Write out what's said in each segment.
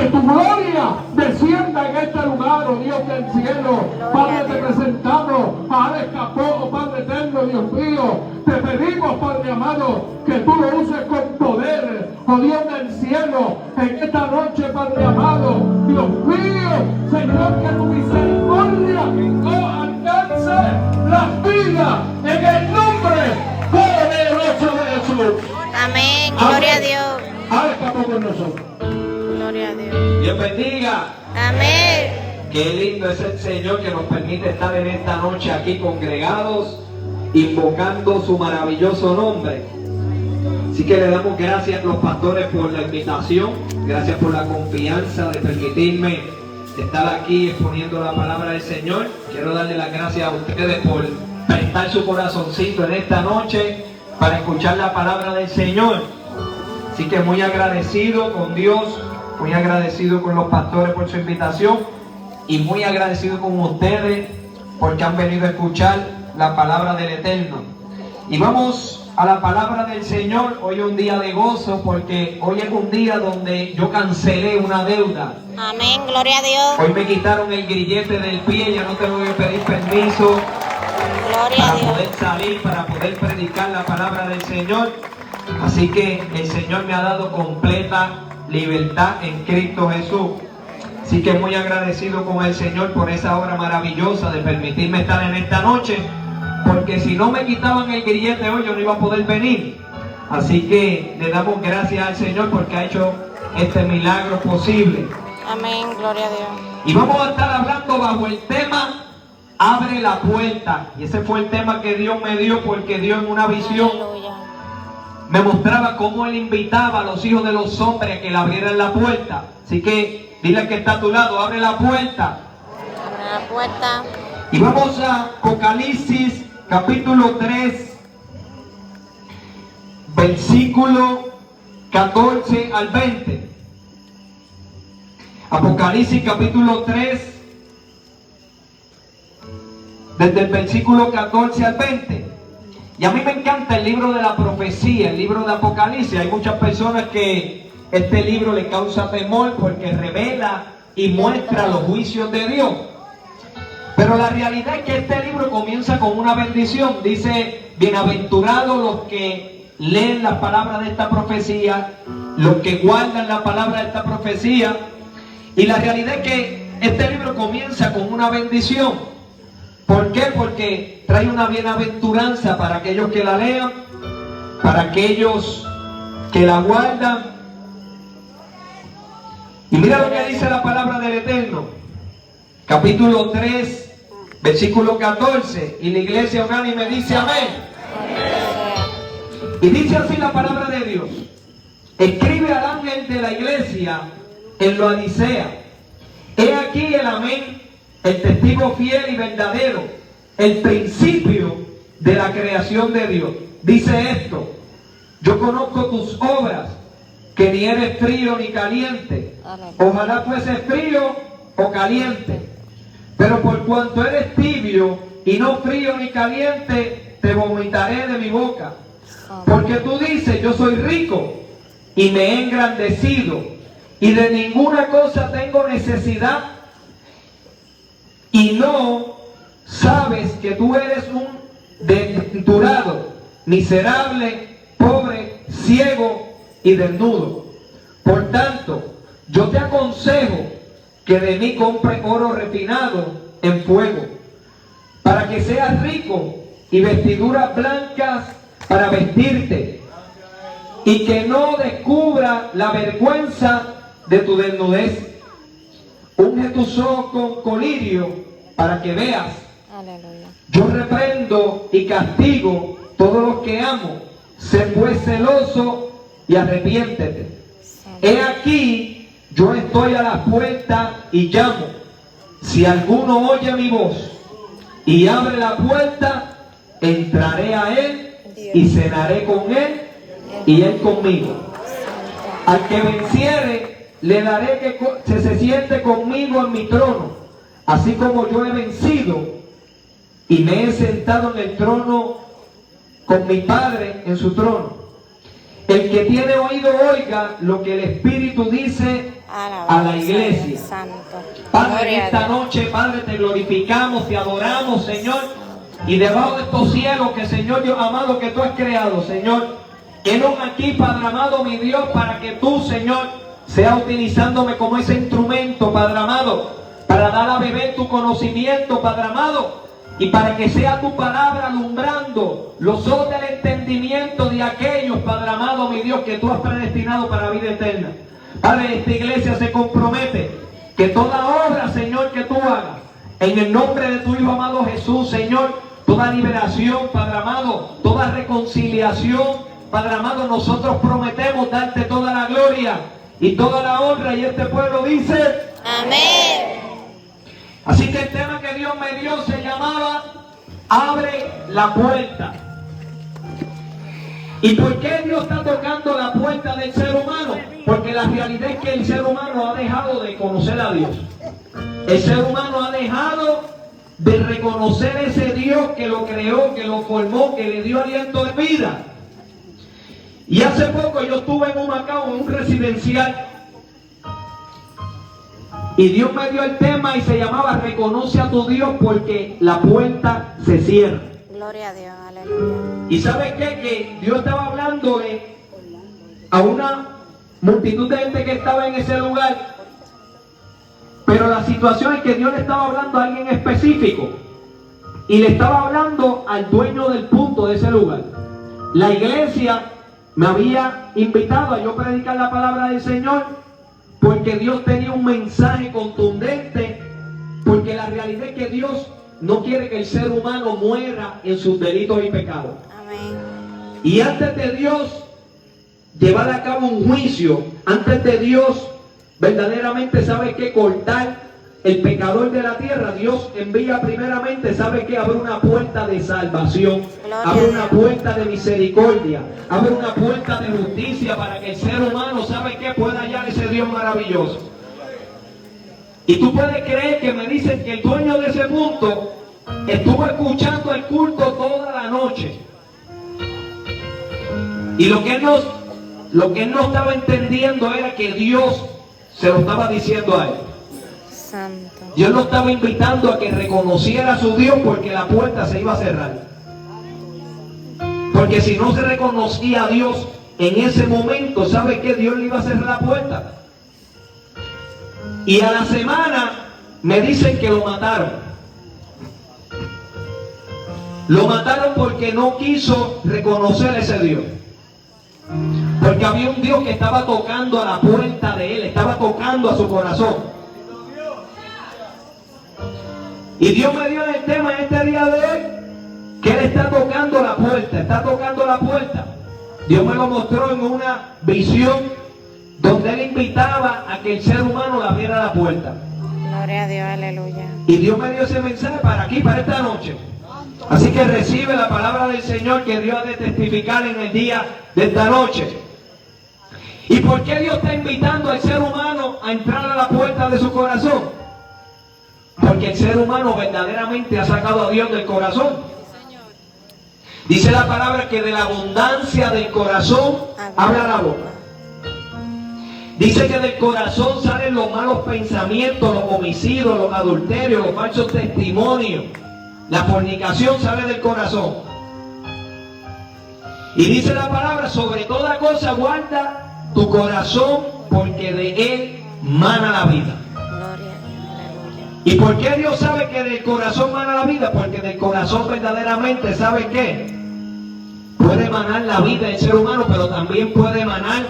Que tu gloria descienda en este lugar, oh Dios del cielo. Padre, te presentamos a Alex Capó, oh Padre eterno, Dios mío. Te pedimos, Padre amado, que tú lo uses con poder, oh Dios del cielo, en esta noche, Padre amado. Dios mío, Señor, que tu misericordia alcance las vidas en el nombre poderoso de Jesús. Amén. Gloria a Dios. Alex Capó con nosotros. Gloria a Dios. Dios bendiga. Amén. Qué lindo es el Señor que nos permite estar en esta noche aquí congregados, invocando su maravilloso nombre. Así que le damos gracias a los pastores por la invitación, gracias por la confianza de permitirme estar aquí exponiendo la palabra del Señor. Quiero darle las gracias a ustedes por prestar su corazoncito en esta noche para escuchar la palabra del Señor. Así que muy agradecido con Dios, muy agradecido con los pastores por su invitación y muy agradecido con ustedes porque han venido a escuchar la palabra del Eterno. Y vamos a la palabra del Señor. Hoy es un día de gozo porque hoy es un día donde yo cancelé una deuda. Amén. Gloria a Dios. Hoy me quitaron el grillete del pie, ya no tengo que pedir permiso Gloria a para Dios. poder salir, para poder predicar la palabra del Señor. Así que el Señor me ha dado completa libertad en Cristo Jesús. Así que muy agradecido con el Señor por esa obra maravillosa de permitirme estar en esta noche, porque si no me quitaban el grillete hoy yo no iba a poder venir. Así que le damos gracias al Señor porque ha hecho este milagro posible. Amén. Gloria a Dios. Y vamos a estar hablando bajo el tema Abre la puerta. Y ese fue el tema que Dios me dio porque Dios en una visión Aleluya. me mostraba cómo Él invitaba a los hijos de los hombres a que le abrieran la puerta. Así que dile al que está a tu lado, abre la puerta. Abre la puerta. Y vamos a Apocalipsis capítulo 3, versículo 14 al 20. Apocalipsis capítulo 3, desde el versículo 14 al 20. Y a mí me encanta el libro de la profecía, el libro de Apocalipsis. Hay muchas personas que este libro le causa temor porque revela y muestra los juicios de Dios. Pero la realidad es que este libro comienza con una bendición. Dice, bienaventurados los que leen las palabras de esta profecía, los que guardan la palabra de esta profecía. Y la realidad es que este libro comienza con una bendición. ¿Por qué? Porque trae una bienaventuranza para aquellos que la lean, para aquellos que la guardan. Y mira lo que dice la palabra del Eterno. Capítulo 3, versículo 14. Y la iglesia unánime dice amén. Y dice así la palabra de Dios. Escribe al ángel de la iglesia en Laodicea. He aquí el amén, el testigo fiel y verdadero, el principio de la creación de Dios. Dice esto: yo conozco tus obras, que ni eres frío ni caliente. Ojalá fuese frío o caliente. Pero por cuanto eres tibio y no frío ni caliente, te vomitaré de mi boca. Porque tú dices, yo soy rico y me he engrandecido y de ninguna cosa tengo necesidad, y no sabes que tú eres un desventurado, miserable, pobre, ciego y desnudo. Por tanto, yo te aconsejo que de mí compre oro refinado en fuego, para que seas rico, y vestiduras blancas para vestirte, y que no descubra la vergüenza de tu desnudez. Unge tus ojos con colirio para que veas. Aleluya. Yo reprendo y castigo todos los que amo. Sé pues celoso y arrepiéntete. He aquí, yo estoy a la puerta y llamo. Si alguno oye mi voz y abre la puerta, entraré a él y cenaré con él y él conmigo. Al que venciere, le daré que se siente conmigo en mi trono, así como yo he vencido y me he sentado en el trono con mi Padre en su trono. El que tiene oído oiga lo que el Espíritu dice a la iglesia. Santo. Padre, en Gloria a esta Dios. noche, Padre, te glorificamos, te adoramos, Señor. Y debajo de estos cielos que, Señor, Dios amado, que tú has creado, Señor, quedo aquí, Padre amado, mi Dios, para que tú, Señor, seas utilizándome como ese instrumento, Padre amado, para dar a beber tu conocimiento, Padre amado, y para que sea tu palabra alumbrando los ojos del entendimiento de aquellos, Padre amado, mi Dios, que tú has predestinado para la vida eterna. Padre, esta iglesia se compromete que toda obra, Señor, que tú hagas, en el nombre de tu Hijo amado Jesús, Señor, toda liberación, Padre amado, toda reconciliación, Padre amado, nosotros prometemos darte toda la gloria y toda la honra, y este pueblo dice Amén. Así que el tema que Dios me dio se llamaba Abre la puerta. ¿Y por qué Dios está tocando la puerta del ser humano? Porque la realidad es que el ser humano ha dejado de conocer a Dios. El ser humano ha dejado de reconocer ese Dios que lo creó, que lo formó, que le dio aliento de vida. Y hace poco yo estuve en Humacao, en un residencial, y Dios me dio el tema y se llamaba Reconoce a tu Dios porque la puerta se cierra. Gloria a Dios. Aleluya. ¿Y sabes qué? Que Dios estaba hablándole a una multitud de gente que estaba en ese lugar, pero la situación es que Dios le estaba hablando a alguien específico y le estaba hablando al dueño del punto de ese lugar. La iglesia me había invitado a yo predicar la palabra del Señor porque Dios tenía un mensaje contundente, porque la realidad es que Dios no quiere que el ser humano muera en sus delitos y pecados. Amén. Y antes de Dios llevar a cabo un juicio, antes de Dios verdaderamente, ¿sabe qué? Cortar el pecador de la tierra, Dios envía primeramente, ¿sabe qué? Abre una puerta de salvación, abre una puerta de misericordia, abre una puerta de justicia para que el ser humano, ¿sabe qué? Pueda hallar ese Dios maravilloso. Y tú puedes creer que me dicen que el dueño de ese punto estuvo escuchando el culto toda la noche. Y lo que él no estaba entendiendo era que Dios se lo estaba diciendo a él. Santo. Dios lo estaba invitando a que reconociera a su Dios porque la puerta se iba a cerrar. Porque si no se reconocía a Dios en ese momento, ¿sabe qué? Dios le iba a cerrar la puerta. Y a la semana me dicen que lo mataron. Lo mataron porque no quiso reconocer a ese Dios. Porque había un Dios que estaba tocando a la puerta de él, estaba tocando a su corazón. Y Dios me dio el tema en este día de hoy, que Él está tocando la puerta, está tocando la puerta. Dios me lo mostró en una visión donde Él invitaba a que el ser humano le abriera la puerta. Gloria a Dios. Aleluya. Y Dios me dio ese mensaje para aquí, para esta noche. Así que recibe la palabra del Señor que Dios ha de testificar en el día de esta noche. ¿Y por qué Dios está invitando al ser humano a entrar a la puerta de su corazón? Porque el ser humano verdaderamente ha sacado a Dios del corazón. Dice la palabra que de la abundancia del corazón habla la boca. Dice que del corazón salen los malos pensamientos, los homicidios, los adulterios, los falsos testimonios. La fornicación sale del corazón. Y dice la palabra, sobre toda cosa guarda tu corazón, porque de él mana la vida. Gloria. Aleluya. ¿Y por qué Dios sabe que del corazón mana la vida? Porque del corazón verdaderamente, ¿sabe qué? Puede emanar la vida del ser humano, pero también puede emanar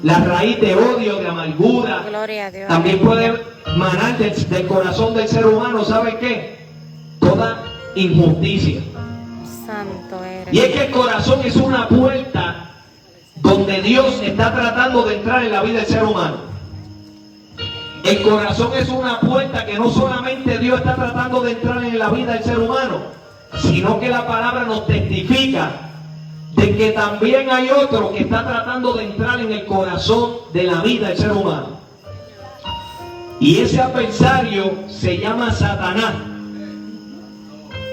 la raíz de odio, de amargura. Gloria a Dios. También puede emanar del corazón del ser humano, ¿sabe qué? Toda injusticia. Santo eres. Y es que el corazón es una puerta donde Dios está tratando de entrar en la vida del ser humano. El corazón es una puerta que no solamente Dios está tratando de entrar en la vida del ser humano, sino que la palabra nos testifica de que también hay otro que está tratando de entrar en el corazón de la vida del ser humano. Y ese adversario se llama Satanás,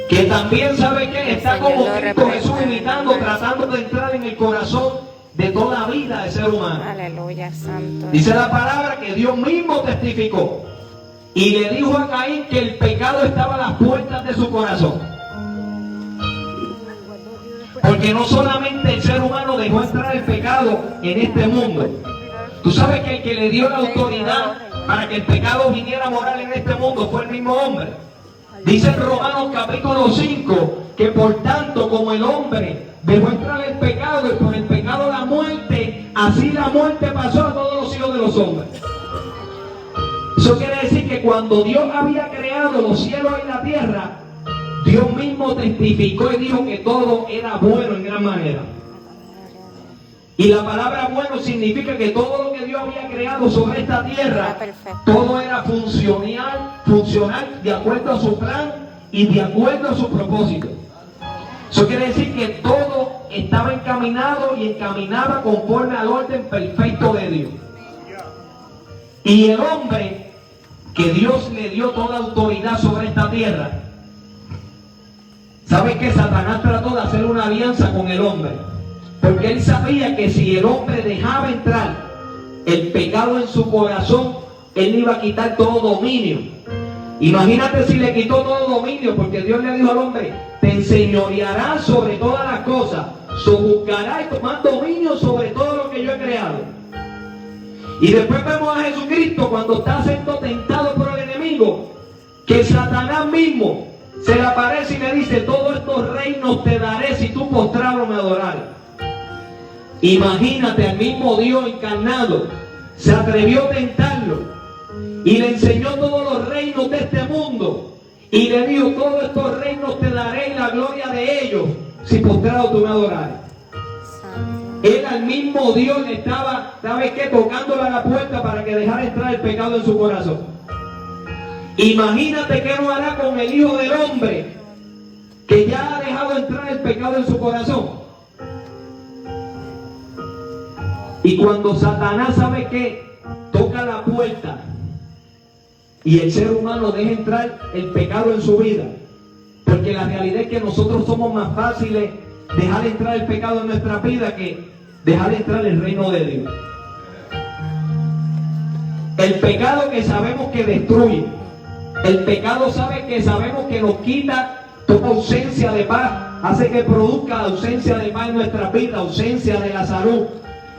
que también, ¿sabe qué? Está como Cristo Jesús imitando, tratando de entrar en el corazón de toda vida del ser humano. Aleluya, santo. Dice la palabra que Dios mismo testificó y le dijo a Caín que el pecado estaba a las puertas de su corazón. Porque no solamente el ser humano dejó entrar el pecado en este mundo. Tú sabes que el que le dio la autoridad para que el pecado viniera a morar en este mundo fue el mismo hombre. Dice en Romanos capítulo 5 que por tanto como el hombre dejó entrar el pecado y por el pecado la muerte, así la muerte pasó a todos los hijos de los hombres. Eso quiere decir que cuando Dios había creado los cielos y la tierra, Dios mismo testificó y dijo que todo era bueno en gran manera. Y la palabra bueno significa que todo lo que Dios había creado sobre esta tierra, todo era funcional de acuerdo a su plan y de acuerdo a su propósito. Eso quiere decir que todo estaba encaminado y encaminaba conforme al orden perfecto de Dios. Y el hombre, que Dios le dio toda autoridad sobre esta tierra, ¿sabe que Satanás trató de hacer una alianza con el hombre? Porque él sabía que si el hombre dejaba entrar el pecado en su corazón, él le iba a quitar todo dominio. Imagínate si le quitó todo dominio, porque Dios le dijo al hombre, te enseñorearás sobre todas las cosas, sojuzgarás y tomar dominio sobre todo lo que yo he creado. Y después vemos a Jesucristo cuando está siendo tentado por el enemigo, que Satanás mismo se le aparece y le dice, todos estos reinos te daré si tú postrado me adorares. Imagínate, al mismo Dios encarnado se atrevió a tentarlo y le enseñó todos los reinos de este mundo y le dijo, todos estos reinos te daré y la gloria de ellos si postrado tú me adorares. Él al mismo Dios le estaba, ¿sabes qué? Tocándole a la puerta para que dejara entrar el pecado en su corazón. Imagínate qué no hará con el Hijo del Hombre que ya ha dejado entrar el pecado en su corazón. Y cuando Satanás, ¿sabe qué? Toca la puerta y el ser humano deja entrar el pecado en su vida, porque la realidad es que nosotros somos más fáciles dejar entrar el pecado en nuestra vida que dejar entrar el reino de Dios. El pecado que sabemos que destruye, el pecado sabemos que nos quita toda ausencia de paz, hace que produzca ausencia de paz en nuestra vida, ausencia de la salud.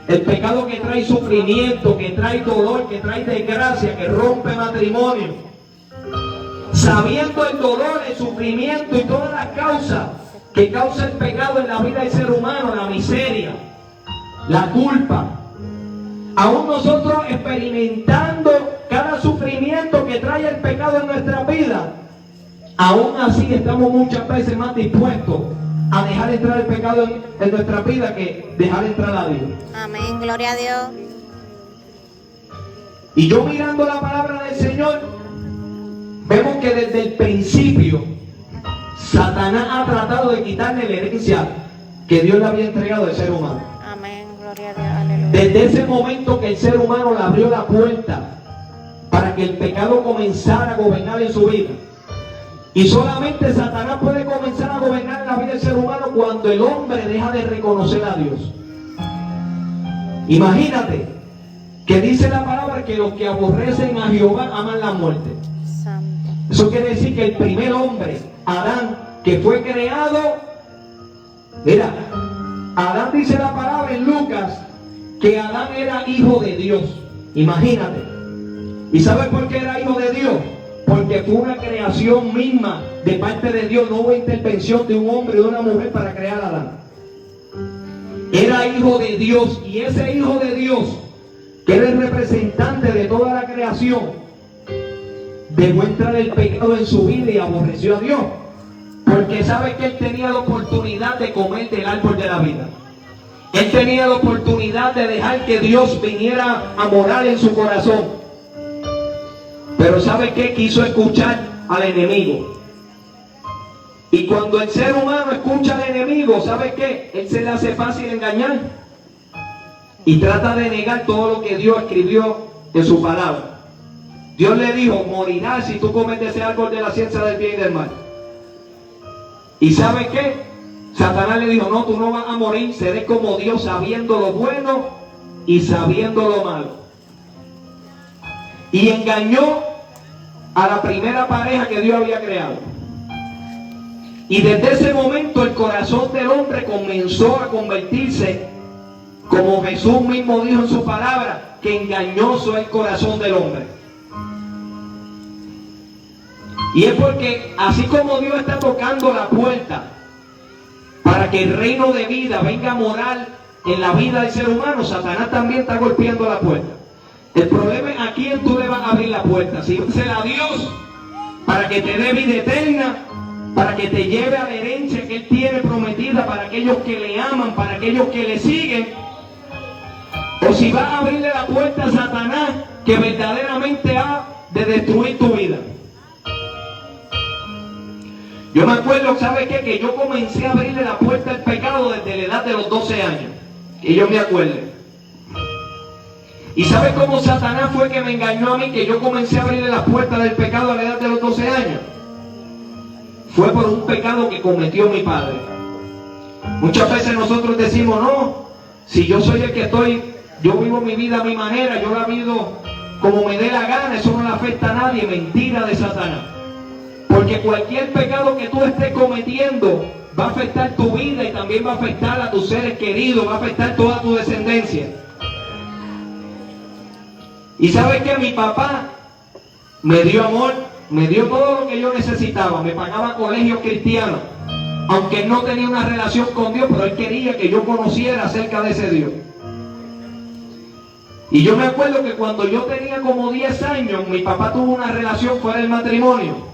El pecado que trae sufrimiento, que trae dolor, que trae desgracia, que rompe matrimonio. Sabiendo el dolor, el sufrimiento y todas las causas que causa el pecado en la vida del ser humano, la miseria, la culpa. Aún nosotros experimentando cada sufrimiento que trae el pecado en nuestra vida, aún así estamos muchas veces más dispuestos a dejar entrar el pecado en nuestra vida que dejar entrar a Dios. Amén, gloria a Dios. Y yo mirando la palabra del Señor, vemos que desde el principio Satanás ha tratado de quitarle la herencia que Dios le había entregado al ser humano. Amén, gloria a Dios, aleluya. Desde ese momento que el ser humano le abrió la puerta para que el pecado comenzara a gobernar en su vida. Y solamente Satanás puede comenzar a gobernar la vida del ser humano cuando el hombre deja de reconocer a Dios. Imagínate que dice la palabra que los que aborrecen a Jehová aman la muerte. Santo. Eso quiere decir que el primer hombre, Adán, que fue creado, mira, Adán dice la palabra en Lucas que Adán era hijo de Dios. Imagínate. ¿Y sabes por qué era hijo de Dios? Porque fue una creación misma de parte de Dios. No hubo intervención de un hombre o de una mujer para crear a Adán. Era hijo de Dios, y ese hijo de Dios, que era el representante de toda la creación, dejó entrar el pecado en su vida y aborreció a Dios. Porque sabe que él tenía la oportunidad de comer del árbol de la vida. Él tenía la oportunidad de dejar que Dios viniera a morar en su corazón. Pero ¿sabe qué? Quiso escuchar al enemigo. Y cuando el ser humano escucha al enemigo, ¿sabe qué? Él se le hace fácil engañar. Y trata de negar todo lo que Dios escribió en su palabra. Dios le dijo, morirás si tú comes de ese árbol de la ciencia del bien y del mal. ¿Y sabe qué? Satanás le dijo, no, tú no vas a morir, seré como Dios sabiendo lo bueno y sabiendo lo malo. Y engañó a la primera pareja que Dios había creado. Y desde ese momento el corazón del hombre comenzó a convertirse, como Jesús mismo dijo en su palabra, que engañoso es el corazón del hombre. Y es porque así como Dios está tocando la puerta para que el reino de vida venga a morar en la vida del ser humano, Satanás también está golpeando la puerta. El problema es a quién tú le vas a abrir la puerta. Si será a Dios para que te dé vida eterna, para que te lleve a la herencia que Él tiene prometida para aquellos que le aman, para aquellos que le siguen, o si vas a abrirle la puerta a Satanás, que verdaderamente ha de destruir tu vida. Yo me acuerdo, ¿sabe qué? Que yo comencé a abrirle la puerta al pecado desde la edad de los 12 años. Que yo me acuerdo. ¿Y sabe cómo Satanás fue que me engañó a mí? Que yo comencé a abrirle las puertas del pecado a la edad de los 12 años. Fue por un pecado que cometió mi padre. Muchas veces nosotros decimos, no, si yo soy el que yo vivo mi vida a mi manera, yo la vivo como me dé la gana, eso no le afecta a nadie. Mentira de Satanás. Porque cualquier pecado que tú estés cometiendo va a afectar tu vida y también va a afectar a tus seres queridos, va a afectar toda tu descendencia. Y sabes que mi papá me dio amor, me dio todo lo que yo necesitaba, me pagaba colegios cristianos, aunque él no tenía una relación con Dios, pero él quería que yo conociera acerca de ese Dios. Y yo me acuerdo que cuando yo tenía como 10 años, mi papá tuvo una relación fuera del matrimonio.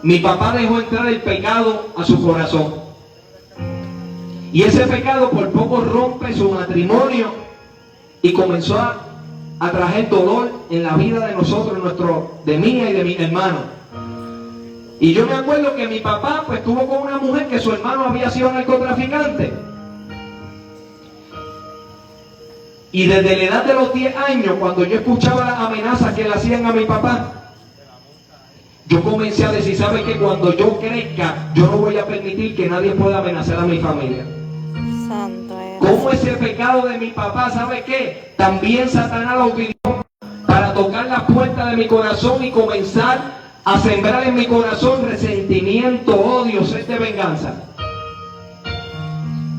Mi papá dejó entrar el pecado a su corazón. Y ese pecado por poco rompe su matrimonio y comenzó a traer dolor en la vida de nosotros, de mía y de mi hermano. Y yo me acuerdo que mi papá pues estuvo con una mujer que su hermano había sido narcotraficante. Y desde la edad de los 10 años, cuando yo escuchaba las amenazas que le hacían a mi papá, yo comencé a decir, ¿sabe qué? Cuando yo crezca, yo no voy a permitir que nadie pueda amenazar a mi familia. Santo eres. ¿Cómo ese pecado de mi papá, ¿sabe qué? También Satanás lo utilizó para tocar las puertas de mi corazón y comenzar a sembrar en mi corazón resentimiento, odio, sed de venganza.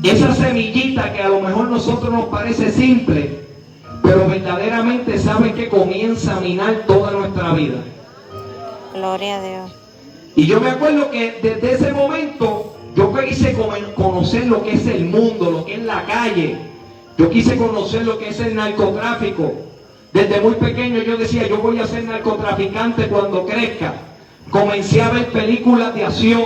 Esa semillita que a lo mejor a nosotros nos parece simple, pero verdaderamente sabe que comienza a minar toda nuestra vida. Gloria a Dios. Y yo me acuerdo que desde ese momento yo quise conocer lo que es el mundo, lo que es la calle. Yo quise conocer lo que es el narcotráfico. Desde muy pequeño yo decía, yo voy a ser narcotraficante cuando crezca. Comencé a ver películas de acción,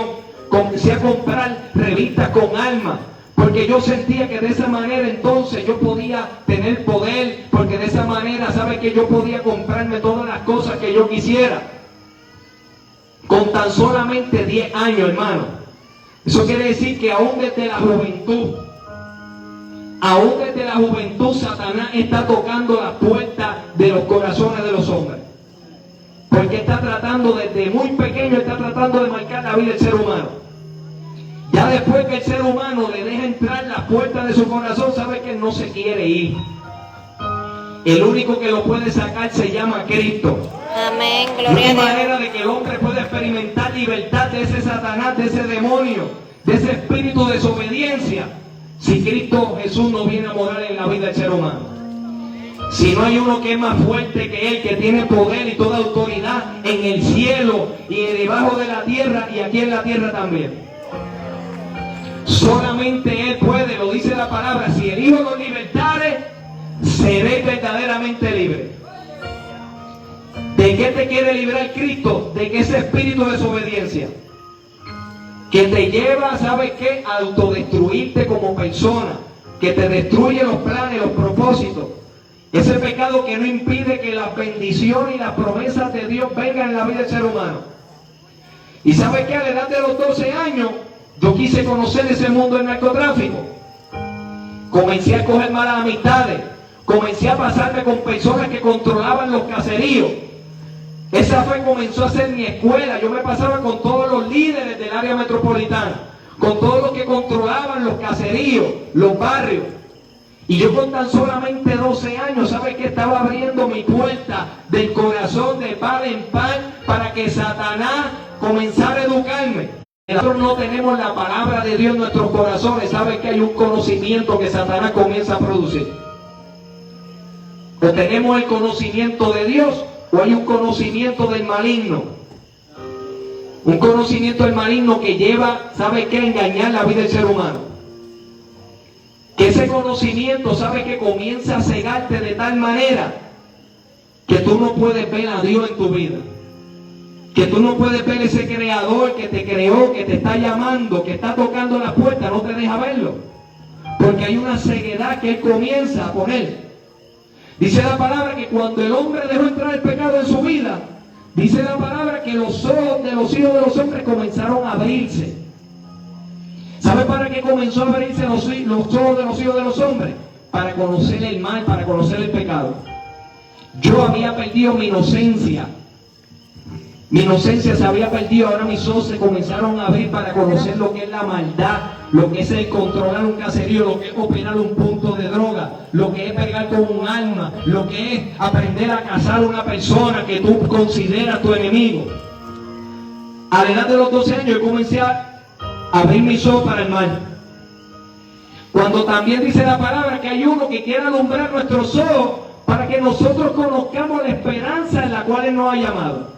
comencé a comprar revistas con armas, porque yo sentía que de esa manera entonces yo podía tener poder, porque de esa manera, ¿sabe que yo podía comprarme todas las cosas que yo quisiera? Con tan solamente 10 años, hermano. Eso quiere decir que aún desde la juventud, Satanás está tocando las puertas de los corazones de los hombres. Porque está tratando, desde muy pequeño, está tratando de marcar la vida del ser humano. Ya después que el ser humano le deja entrar las puertas de su corazón, sabe que él no se quiere ir. El único que lo puede sacar se llama Cristo. Amén, No gloria hay a Dios. manera de que el hombre pueda experimentar libertad de ese Satanás, de ese demonio, de ese espíritu de desobediencia, si Cristo Jesús no viene a morar en la vida del ser humano. Si no hay uno que es más fuerte que Él, que tiene poder y toda autoridad en el cielo y debajo de la tierra y aquí en la tierra también. Solamente Él puede, lo dice la palabra, si el Hijo los libertare, seréis verdaderamente libres. ¿De qué te quiere librar Cristo? De que ese espíritu de desobediencia que te lleva, ¿sabes qué? A autodestruirte como persona, que te destruye los planes, los propósitos. Ese pecado que no impide que las bendiciones y las promesas de Dios vengan en la vida del ser humano. Y ¿sabes qué? A la edad de los 12 años, yo quise conocer ese mundo del narcotráfico. Comencé a coger malas amistades. Comencé a pasarme con personas que controlaban los caseríos. Esa comenzó a ser mi escuela. Yo me pasaba con todos los líderes del área metropolitana, con todos los que controlaban los caseríos, los barrios. Y yo con tan solamente 12 años, ¿sabes qué? Estaba abriendo mi puerta del corazón de par en par para que Satanás comenzara a educarme. Nosotros no tenemos la palabra de Dios en nuestros corazones. ¿Sabes que hay un conocimiento que Satanás comienza a producir? O tenemos el conocimiento de Dios o hay un conocimiento del maligno. Un conocimiento del maligno que lleva, ¿sabe qué? A engañar la vida del ser humano. Que ese conocimiento, ¿sabe qué? Comienza a cegarte de tal manera que tú no puedes ver a Dios en tu vida. Que tú no puedes ver ese creador que te creó, que te está llamando, que está tocando la puerta, no te deja verlo. Porque hay una ceguedad que Él comienza a poner. Dice la palabra que cuando el hombre dejó entrar el pecado en su vida, dice la palabra que los ojos de los hijos de los hombres comenzaron a abrirse. ¿Sabe para qué comenzó a abrirse los ojos de los hijos de los hombres? Para conocer el mal, para conocer el pecado. Yo había perdido mi inocencia. Mi inocencia se había perdido, ahora mis ojos se comenzaron a abrir para conocer lo que es la maldad, lo que es el controlar un caserío, lo que es operar un punto de droga, lo que es pegar con un arma, lo que es aprender a cazar a una persona que tú consideras tu enemigo. A la edad de los 12 años yo comencé a abrir mis ojos para el mal. Cuando también dice la palabra que hay uno que quiere alumbrar nuestros ojos para que nosotros conozcamos la esperanza en la cual Él nos ha llamado.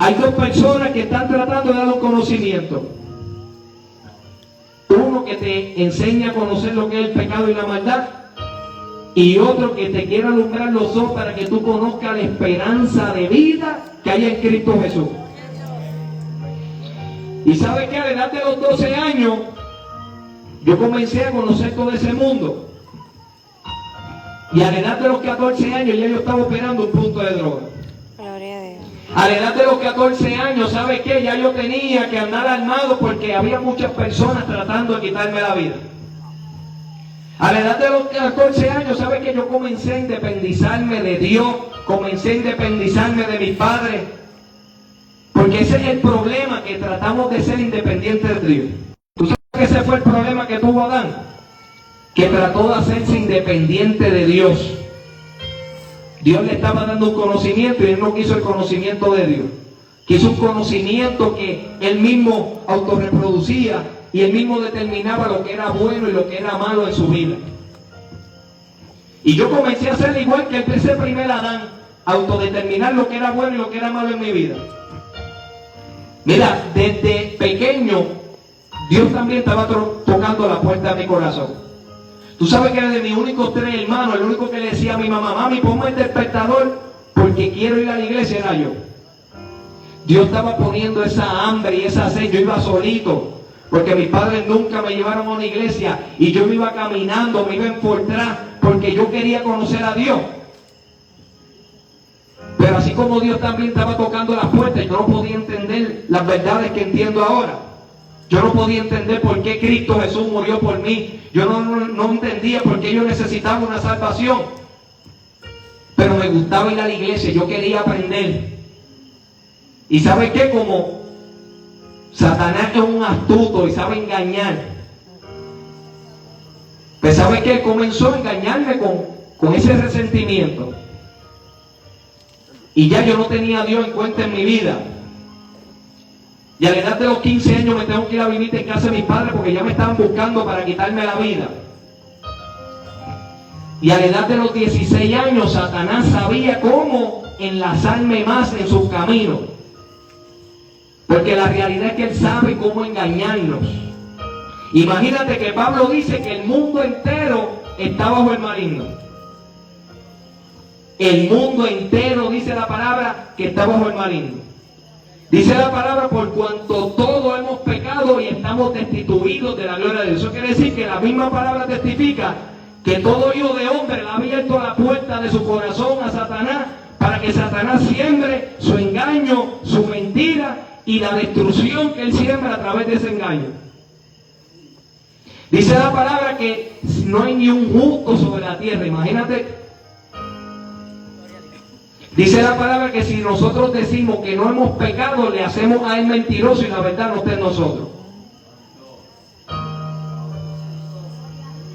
Hay dos personas que están tratando de dar un conocimiento. Uno que te enseña a conocer lo que es el pecado y la maldad, y otro que te quiere alumbrar los ojos para que tú conozcas la esperanza de vida que hay en Cristo Jesús. Y sabes que a la edad de los 12 años yo comencé a conocer todo ese mundo. Y a la edad de los 14 años ya yo estaba operando un punto de droga. Gloria a Dios. A la edad de los 14 años, ¿sabes qué? Ya yo tenía que andar armado porque había muchas personas tratando de quitarme la vida. A la edad de los 14 años, ¿sabes qué? Yo comencé a independizarme de Dios, comencé a independizarme de mis padres. Porque ese es el problema, que tratamos de ser independientes de Dios. ¿Tú sabes que ese fue el problema que tuvo Adán? Que trató de hacerse independiente de Dios. Dios le estaba dando un conocimiento y él no quiso el conocimiento de Dios. Quiso un conocimiento que él mismo autorreproducía y él mismo determinaba lo que era bueno y lo que era malo en su vida. Y yo comencé a ser igual que ese primer Adán, autodeterminar lo que era bueno y lo que era malo en mi vida. Mira, desde pequeño Dios también estaba tocando la puerta de mi corazón. Tú sabes que de mis únicos 3 hermanos, el único que le decía a mi mamá: mami, ponme el despertador porque quiero ir a la iglesia, era yo. Dios estaba poniendo esa hambre y esa sed. Yo iba solito, porque mis padres nunca me llevaron a una iglesia, y yo me iba caminando, me iba en por atrás, porque yo quería conocer a Dios. Pero así como Dios también estaba tocando las puertas, yo no podía entender las verdades que entiendo ahora. Yo no podía entender por qué Cristo Jesús murió por mí. Yo no entendía por qué yo necesitaba una salvación. Pero me gustaba ir a la iglesia, yo quería aprender. ¿Y sabes qué? Como Satanás es un astuto y sabe engañar. Pues ¿sabes qué? Él comenzó a engañarme con ese resentimiento. Y ya yo no tenía a Dios en cuenta en mi vida. Y a la edad de los 15 años me tengo que ir a vivir en casa de mis padres porque ya me estaban buscando para quitarme la vida. Y a la edad de los 16 años Satanás sabía cómo enlazarme más en sus caminos. Porque la realidad es que él sabe cómo engañarnos. Imagínate que Pablo dice que el mundo entero está bajo el maligno. El mundo entero, dice la palabra, que está bajo el maligno. Dice la palabra: por cuanto todos hemos pecado y estamos destituidos de la gloria de Dios. Eso quiere decir que la misma palabra testifica que todo hijo de hombre le ha abierto la puerta de su corazón a Satanás, para que Satanás siembre su engaño, su mentira y la destrucción que él siembra a través de ese engaño. Dice la palabra que no hay ni un justo sobre la tierra. Imagínate. Dice la palabra que si nosotros decimos que no hemos pecado, le hacemos a él mentiroso y la verdad no está en nosotros.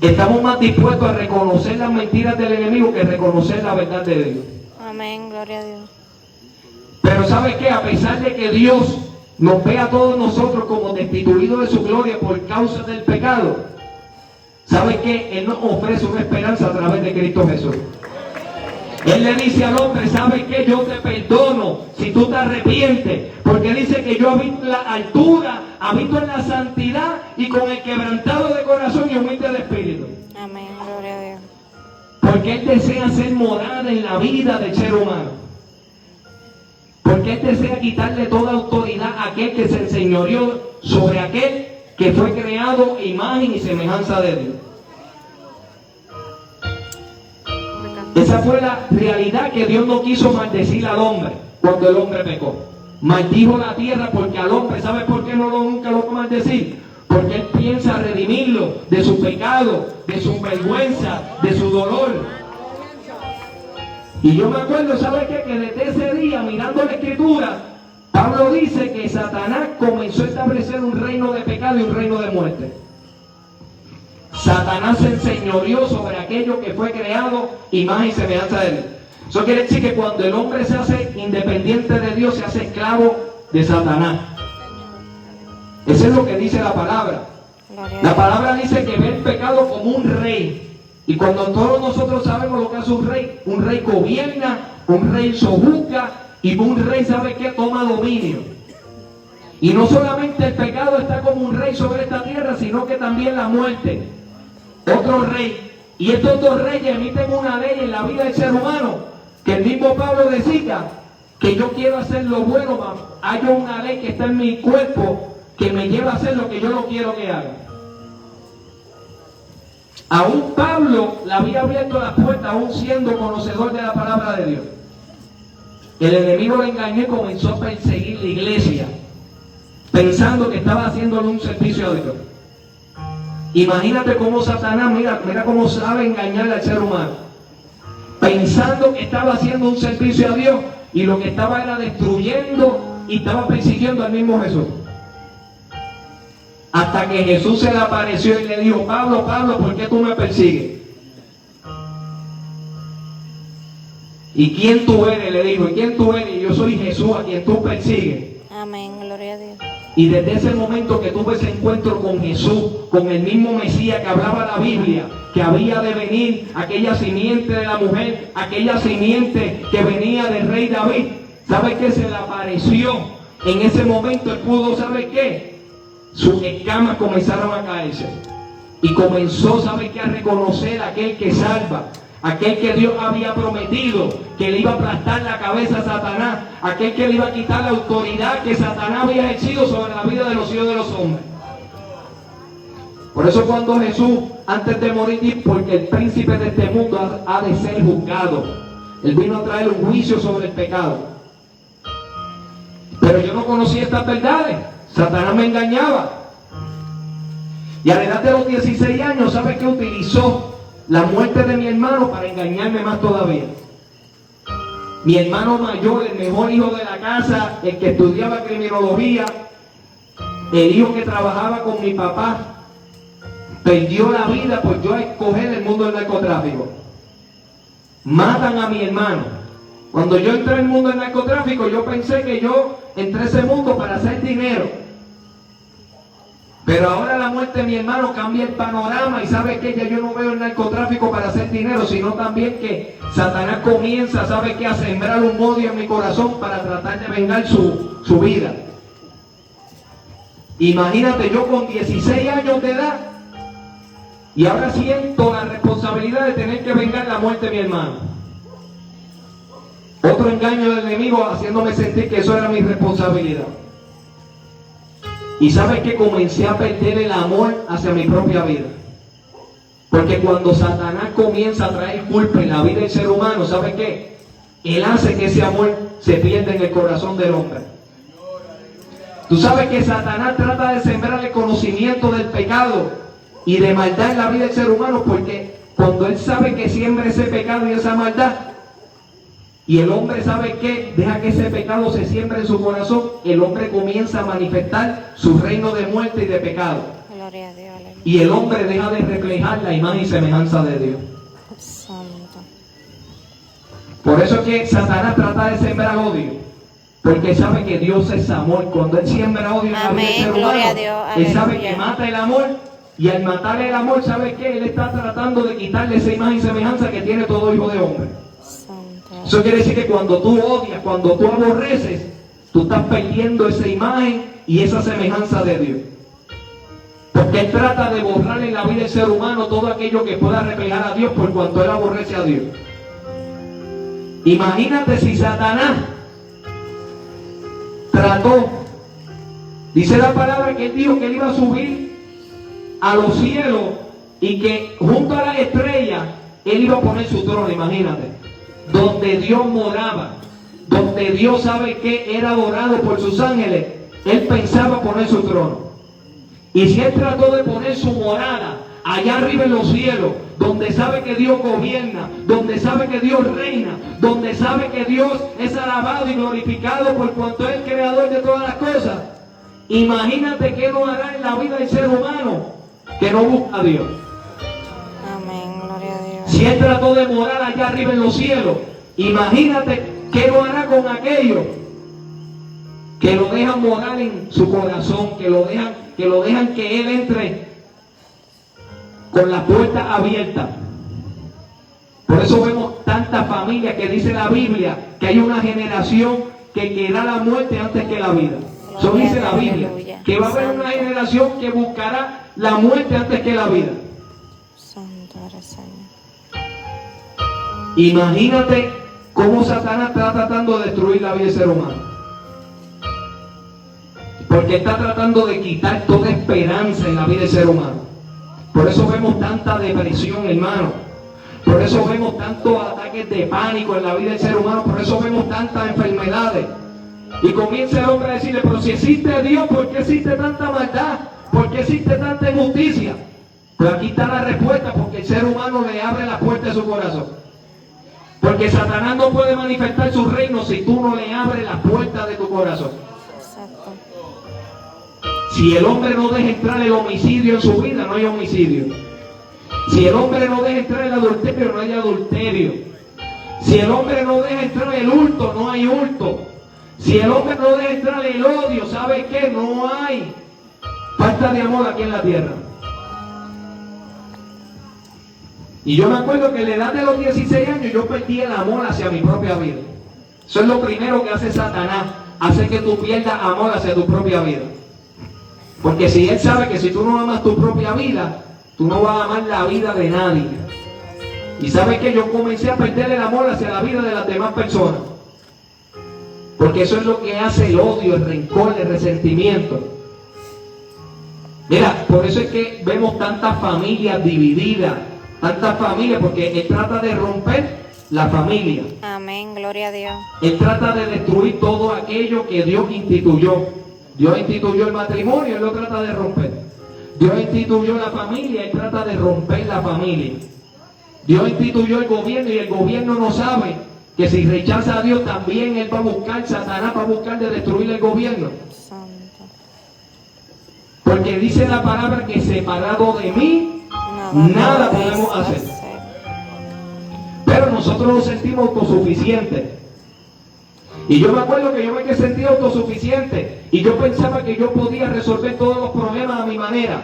Estamos más dispuestos a reconocer las mentiras del enemigo que reconocer la verdad de Dios. Amén, gloria a Dios. Pero ¿sabe qué? A pesar de que Dios nos ve a todos nosotros como destituidos de su gloria por causa del pecado, ¿sabe qué? Él nos ofrece una esperanza a través de Cristo Jesús. Él le dice al hombre, ¿sabe qué? Yo te perdono si tú te arrepientes, porque dice que yo habito en la altura, habito en la santidad y con el quebrantado de corazón y humilde de espíritu. Amén, gloria a Dios. Porque Él desea ser morada en la vida del ser humano. Porque Él desea quitarle toda autoridad a aquel que se enseñoreó sobre aquel que fue creado imagen y semejanza de Dios. Esa fue la realidad, que Dios no quiso maldecir al hombre cuando el hombre pecó. Maldijo la tierra porque al hombre, ¿sabe por qué nunca lo va a maldecir? Porque Él piensa redimirlo de su pecado, de su vergüenza, de su dolor. Y yo me acuerdo, ¿sabe qué? Que desde ese día, mirando la Escritura, Pablo dice que Satanás comenzó a establecer un reino de pecado y un reino de muerte. Satanás se enseñoreó sobre aquello que fue creado, imagen y semejanza de él. Eso quiere decir que cuando el hombre se hace independiente de Dios, se hace esclavo de Satanás. Eso es lo que dice la palabra. La palabra dice que ve el pecado como un rey. Y cuando todos nosotros sabemos lo que hace un rey gobierna, un rey sojuzga y un rey, ¿sabe qué? Toma dominio. Y no solamente el pecado está como un rey sobre esta tierra, sino que también la muerte. Otro rey. Y estos dos reyes emiten una ley en la vida del ser humano, que el mismo Pablo decía que yo quiero hacer lo bueno, hay una ley que está en mi cuerpo que me lleva a hacer lo que yo no quiero que haga. Aún Pablo le había abierto las puertas, aún siendo conocedor de la palabra de Dios. El enemigo le engañó y comenzó a perseguir la iglesia, pensando que estaba haciéndole un servicio a Dios. Imagínate cómo Satanás, mira cómo sabe engañar al ser humano, pensando que estaba haciendo un servicio a Dios y lo que estaba era destruyendo y estaba persiguiendo al mismo Jesús. Hasta que Jesús se le apareció y le dijo, Pablo, Pablo, ¿por qué tú me persigues? ¿Y quién tú eres? Le dijo, ¿y quién tú eres? Yo soy Jesús a quien tú persigues. Amén, gloria a Dios. Y desde ese momento que tuve ese encuentro con Jesús, con el mismo Mesías que hablaba la Biblia, que había de venir, aquella simiente de la mujer, aquella simiente que venía del rey David, ¿sabe qué? Se le apareció. En ese momento él pudo, ¿sabe qué? Sus escamas comenzaron a caerse. Y comenzó, ¿sabe qué? A reconocer a aquel que salva. Aquel que Dios había prometido que le iba a aplastar la cabeza a Satanás, aquel que le iba a quitar la autoridad que Satanás había ejercido sobre la vida de los hijos de los hombres. Por eso cuando Jesús, antes de morir, dijo, porque el príncipe de este mundo ha de ser juzgado. Él vino a traer un juicio sobre el pecado. Pero yo no conocía estas verdades. Satanás me engañaba. Y a la edad de los 16 años, ¿sabe qué utilizó? La muerte de mi hermano para engañarme más todavía. Mi hermano mayor, el mejor hijo de la casa, el que estudiaba criminología, el hijo que trabajaba con mi papá, perdió la vida por yo escoger el mundo del narcotráfico. Matan a mi hermano. Cuando yo entré en el mundo del narcotráfico, yo pensé que yo entré a ese mundo para hacer dinero. Pero ahora la muerte de mi hermano cambia el panorama y ¿sabe qué? Ya yo no veo el narcotráfico para hacer dinero, sino también que Satanás comienza, ¿sabe qué? A sembrar un odio en mi corazón para tratar de vengar su vida. Imagínate, yo con 16 años de edad y ahora siento la responsabilidad de tener que vengar la muerte de mi hermano. Otro engaño del enemigo haciéndome sentir que eso era mi responsabilidad. Y ¿sabes qué? Comencé a perder el amor hacia mi propia vida. Porque cuando Satanás comienza a traer culpa en la vida del ser humano, ¿sabes qué? Él hace que ese amor se pierda en el corazón del hombre. Tú sabes que Satanás trata de sembrar el conocimiento del pecado y de maldad en la vida del ser humano, porque cuando él sabe que siembra ese pecado y esa maldad, Y el hombre, ¿sabe qué? Deja que ese pecado se siembre en su corazón. El hombre comienza a manifestar su reino de muerte y de pecado. Gloria a Dios, aleluya. Y el hombre deja de reflejar la imagen y semejanza de Dios. Santo. Por eso es que Satanás trata de sembrar odio. Porque sabe que Dios es amor. Cuando él siembra odio en la vida del ser humano, Gloria a Dios, él sabe aleluya. que mata el amor. Y al matar el amor, ¿sabe qué? Él está tratando de quitarle esa imagen y semejanza que tiene todo hijo de hombre. Santo. Eso quiere decir que cuando tú odias, cuando tú aborreces, tú estás perdiendo esa imagen y esa semejanza de Dios. Porque él trata de borrar en la vida del ser humano todo aquello que pueda reflejar a Dios por cuanto él aborrece a Dios. Imagínate si Satanás trató, dice la palabra que él dijo que él iba a subir a los cielos y que junto a las estrellas él iba a poner su trono, imagínate, donde Dios moraba, donde Dios, sabe que era adorado por sus ángeles, él pensaba poner su trono. Y si él trató de poner su morada allá arriba en los cielos, donde sabe que Dios gobierna, donde sabe que Dios reina, donde sabe que Dios es alabado y glorificado por cuanto es el creador de todas las cosas, imagínate qué no hará en la vida del ser humano que no busca a Dios. Amén, gloria a Dios. Si él trató de morar allá arriba en los cielos, imagínate qué no hará con aquellos que lo dejan morar en su corazón, que lo dejan que él entre con la puerta abierta. Por eso vemos tantas familias que dice la Biblia que hay una generación que querrá la muerte antes que la vida. Eso dice la Biblia, que va a haber una generación que buscará la muerte antes que la vida. Santo eres, Señor. Imagínate cómo Satanás está tratando de destruir la vida del ser humano. Porque está tratando de quitar toda esperanza en la vida del ser humano. Por eso vemos tanta depresión, hermano. Por eso vemos tantos ataques de pánico en la vida del ser humano. Por eso vemos tantas enfermedades. Y comienza el hombre a decirle, pero si existe Dios, ¿por qué existe tanta maldad? ¿Por qué existe tanta injusticia? Pues aquí está la respuesta, porque el ser humano le abre la puerta de su corazón. Porque Satanás no puede manifestar su reino si tú no le abres la puerta de tu corazón. Exacto. Si el hombre no deja entrar el homicidio en su vida, no hay homicidio. Si el hombre no deja entrar el adulterio, no hay adulterio. Si el hombre no deja entrar el hurto, no hay hurto. Si el hombre no deja entrar el odio, ¿sabe qué? No hay falta de amor aquí en la tierra. Y yo me acuerdo que a la edad de los 16 años yo perdí el amor hacia mi propia vida. Eso es lo primero que hace Satanás, hace que tú pierdas amor hacia tu propia vida. Porque si él sabe que si tú no amas tu propia vida, tú no vas a amar la vida de nadie. Y sabes que yo comencé a perder el amor hacia la vida de las demás personas. Porque eso es lo que hace el odio, el rencor, el resentimiento. Mira, por eso es que vemos tantas familias divididas, tantas familias, porque él trata de romper la familia. Amén, gloria a Dios. Él trata de destruir todo aquello que Dios instituyó. Dios instituyó el matrimonio, él lo trata de romper. Dios instituyó la familia, él trata de romper la familia. Dios instituyó el gobierno y el gobierno no sabe que si rechaza a Dios también él va a buscar, Satanás va a buscar de destruir el gobierno. Santo. Porque dice la palabra que separado de mí, nada podemos hacer. Pero nosotros nos sentimos autosuficientes. Y yo me acuerdo que yo me sentía autosuficiente y yo pensaba que yo podía resolver todos los problemas a mi manera.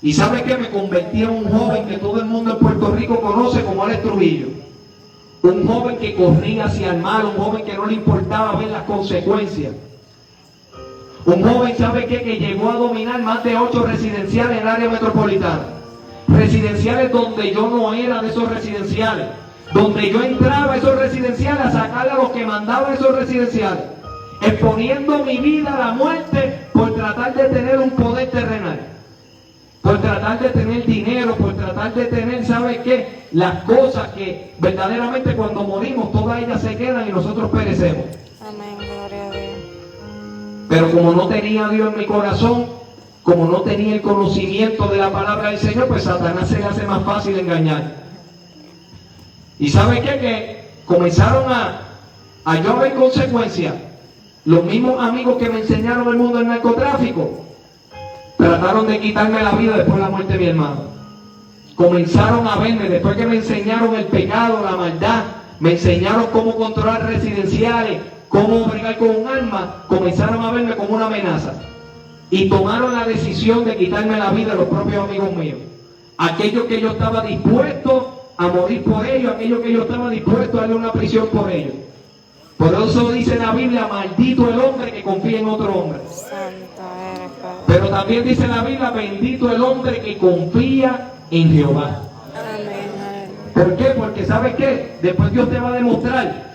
Y ¿sabe qué? Me convertí en un joven que todo el mundo en Puerto Rico conoce como Alex Trujillo. Un joven que corría hacia el mal, un joven que no le importaba ver las consecuencias. Un joven, ¿sabe qué? Que llegó a dominar más de 8 residenciales en el área metropolitana. Residenciales donde yo no era de esos residenciales. Donde yo entraba a esos residenciales a sacarle a los que mandaban esos residenciales. Exponiendo mi vida a la muerte por tratar de tener un poder terrenal. Por tratar de tener dinero, por tratar de tener, ¿sabe qué? Las cosas que verdaderamente cuando morimos todas ellas se quedan y nosotros perecemos. Amén, gloria a Dios. Pero como no tenía a Dios en mi corazón, como no tenía el conocimiento de la palabra del Señor, pues Satanás se le hace más fácil engañar. ¿Y sabe qué? Que comenzaron a yo ver consecuencias. Los mismos amigos que me enseñaron el mundo del narcotráfico trataron de quitarme la vida después de la muerte de mi hermano. Comenzaron a verme, después que me enseñaron el pecado, la maldad, me enseñaron cómo controlar residenciales, cómo bregar con un arma, comenzaron a verme como una amenaza. Y tomaron la decisión de quitarme la vida los propios amigos míos. Aquellos que yo estaba dispuesto a morir por ellos, aquellos que yo estaba dispuesto a darle una prisión por ellos. Por eso dice la Biblia, maldito el hombre que confía en otro hombre. Santo eres, Padre. Pero también dice la Biblia, bendito el hombre que confía en Jehová. Amén. ¿Por qué? Porque ¿sabes qué? Después Dios te va a demostrar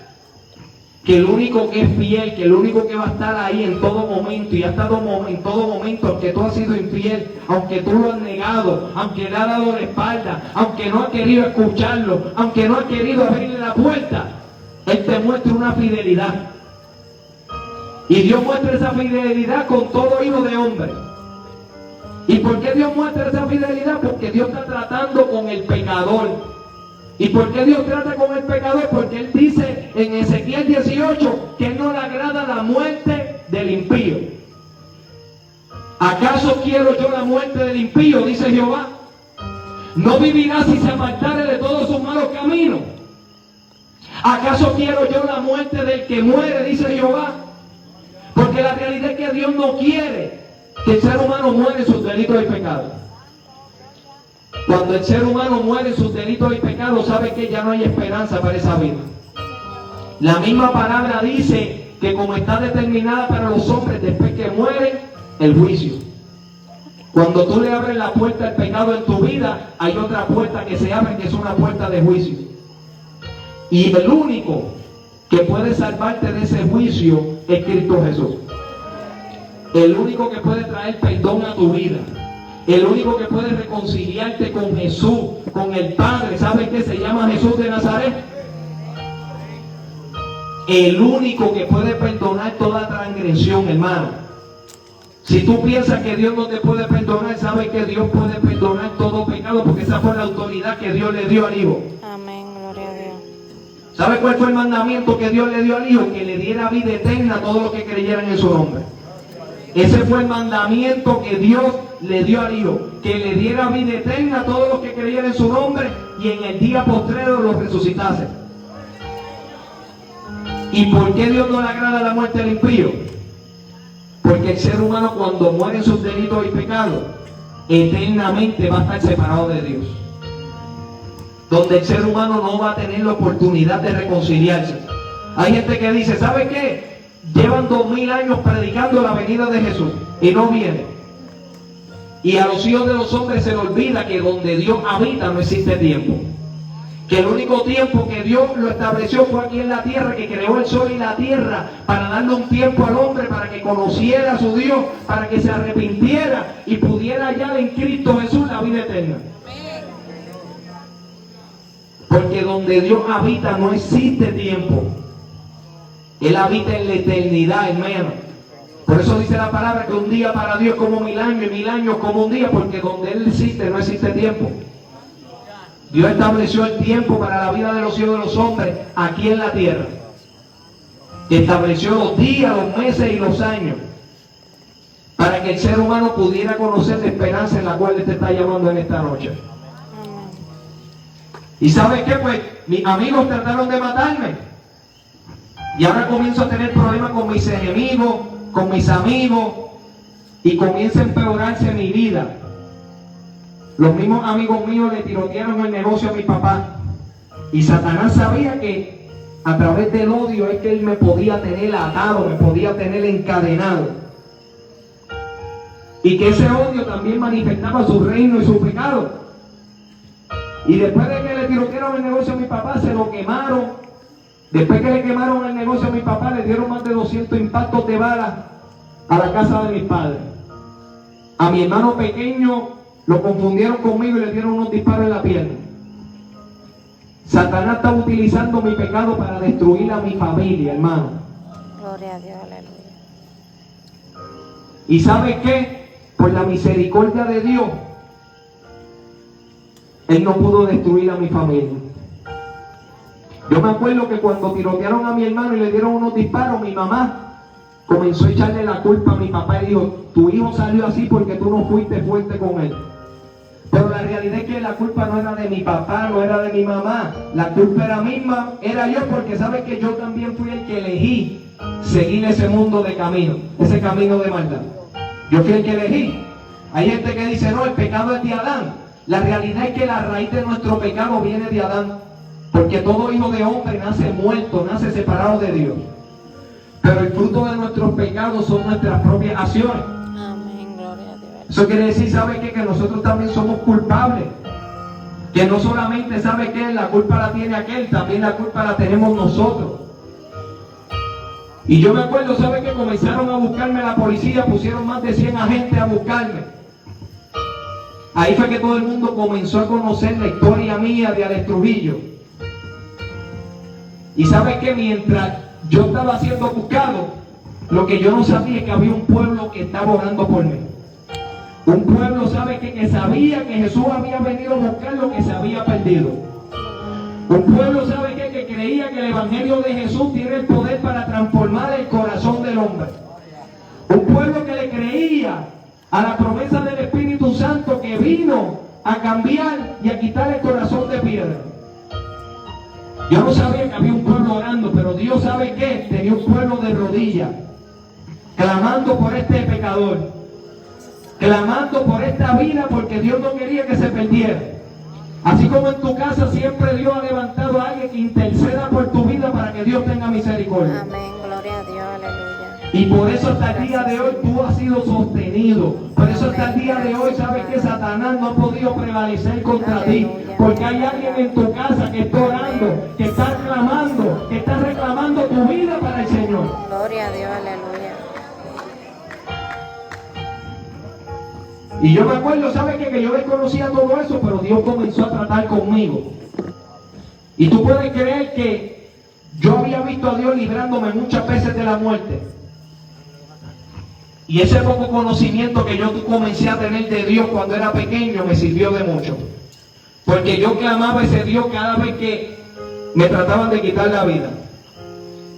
que el único que es fiel, que el único que va a estar ahí en todo momento y ha estado en todo momento, aunque tú has sido infiel, aunque tú lo has negado, aunque le has dado la espalda, aunque no has querido escucharlo, aunque no has querido abrirle la puerta, Él te muestra una fidelidad. Y Dios muestra esa fidelidad con todo hijo de hombre. ¿Y por qué Dios muestra esa fidelidad? Porque Dios está tratando con el pecador. ¿Y por qué Dios trata con el pecador? Porque Él dice en Ezequiel 18 que no le agrada la muerte del impío. ¿Acaso quiero yo la muerte del impío? Dice Jehová. ¿No vivirá si se apartare de todos sus malos caminos? ¿Acaso quiero yo la muerte del que muere? Dice Jehová. Porque la realidad es que Dios no quiere que el ser humano muere en sus delitos y pecados. Cuando el ser humano muere en sus delitos y pecados, sabe que ya no hay esperanza para esa vida. La misma palabra dice que como está determinada para los hombres después que mueren, el juicio. Cuando tú le abres la puerta al pecado en tu vida, hay otra puerta que se abre, que es una puerta de juicio. Y el único que puede salvarte de ese juicio es Cristo Jesús. El único que puede traer perdón a tu vida. El único que puede reconciliarte con Jesús, con el Padre. ¿Sabes qué? Se llama Jesús de Nazaret. El único que puede perdonar toda transgresión, hermano. Si tú piensas que Dios no te puede perdonar, sabes que Dios puede perdonar todo pecado, porque esa fue la autoridad que Dios le dio al Hijo. Amén, gloria a Dios. ¿Sabe cuál fue el mandamiento que Dios le dio al Hijo? Que le diera vida eterna a todos los que creyeran en su nombre. Ese fue el mandamiento que Dios le dio al Hijo, que le diera vida eterna a todos los que creyeran en su nombre y en el día postrero los resucitase. ¿Y por qué Dios no le agrada la muerte del impío? Porque el ser humano, cuando muere en sus delitos y pecados, eternamente va a estar separado de Dios. Donde el ser humano no va a tener la oportunidad de reconciliarse. Hay gente que dice, ¿sabe qué? Llevan 2000 años predicando la venida de Jesús y no viene. Y a los hijos de los hombres se les olvida que donde Dios habita no existe tiempo. Que el único tiempo que Dios lo estableció fue aquí en la tierra, que creó el sol y la tierra para darle un tiempo al hombre para que conociera a su Dios, para que se arrepintiera y pudiera hallar en Cristo Jesús la vida eterna. Porque donde Dios habita no existe tiempo. Él habita en la eternidad, hermano. Por eso dice la palabra que un día para Dios es como 1000 años y 1000 años como un día, porque donde Él existe no existe tiempo. Dios estableció el tiempo para la vida de los hijos de los hombres aquí en la tierra. Estableció los días, los meses y los años para que el ser humano pudiera conocer la esperanza en la cual Él te está llamando en esta noche. ¿Y sabes qué? Pues mis amigos trataron de matarme. Y ahora comienzo a tener problemas con mis enemigos, con mis amigos, y comienza a empeorarse mi vida. Los mismos amigos míos le tirotearon el negocio a mi papá. Y Satanás sabía que a través del odio es que él me podía tener atado, me podía tener encadenado. Y que ese odio también manifestaba su reino y su pecado. Y después de que le tirotearon el negocio a mi papá, se lo quemaron. Después que le quemaron el negocio a mi papá, le dieron más de 200 impactos de bala a la casa de mis padres. A mi hermano pequeño lo confundieron conmigo y le dieron unos disparos en la pierna. Satanás está utilizando mi pecado para destruir a mi familia, hermano. Gloria a Dios, aleluya. ¿Y sabe qué? Por la misericordia de Dios, Él no pudo destruir a mi familia. Yo me acuerdo que cuando tirotearon a mi hermano y le dieron unos disparos, mi mamá comenzó a echarle la culpa a mi papá y dijo, tu hijo salió así porque tú no fuiste fuerte con él. Pero la realidad es que la culpa no era de mi papá, no era de mi mamá. La culpa era misma, era yo, porque sabes que yo también fui el que elegí seguir ese mundo de camino, ese camino de maldad. Yo fui el que elegí. Hay gente que dice, no, el pecado es de Adán. La realidad es que la raíz de nuestro pecado viene de Adán. Porque todo hijo de hombre nace muerto, nace separado de Dios. Pero el fruto de nuestros pecados son nuestras propias acciones. Amén, gloria a Dios. Eso quiere decir, ¿sabe qué? Que nosotros también somos culpables. Que no solamente, ¿sabe qué? La culpa la tiene aquel, también la culpa la tenemos nosotros. Y yo me acuerdo, ¿sabe qué? Comenzaron a buscarme la policía, pusieron más de 100 agentes a buscarme. Ahí fue que todo el mundo comenzó a conocer la historia mía de Alex Trujillo. Y ¿sabe qué? Mientras yo estaba siendo buscado, lo que yo no sabía es que había un pueblo que estaba orando por mí. Un pueblo, ¿sabe qué? Que sabía que Jesús había venido a buscar lo que se había perdido. Un pueblo, ¿sabe qué? Que creía que el Evangelio de Jesús tiene el poder para transformar el corazón del hombre. Un pueblo que le creía a la promesa del Espíritu Santo, que vino a cambiar y a quitar el corazón de piedra. Yo no sabía que había un pueblo orando, pero Dios, ¿sabe qué? Tenía un pueblo de rodillas, clamando por este pecador, clamando por esta vida, porque Dios no quería que se perdiera. Así como en tu casa siempre Dios ha levantado a alguien que interceda por tu vida para que Dios tenga misericordia. Amén, gloria a Dios, aleluya. Y por eso hasta el día de hoy tú has sido sostenido. Por eso hasta el día de hoy sabes que Satanás no ha podido prevalecer contra ti. Porque hay alguien en tu casa que está orando, que está clamando, que está reclamando tu vida para el Señor. Gloria a Dios, aleluya. Y yo me acuerdo, ¿sabes qué? Que yo desconocía todo eso, pero Dios comenzó a tratar conmigo. Y tú puedes creer que yo había visto a Dios librándome muchas veces de la muerte. Y ese poco conocimiento que yo comencé a tener de Dios cuando era pequeño me sirvió de mucho. Porque yo clamaba a ese Dios cada vez que me trataban de quitar la vida.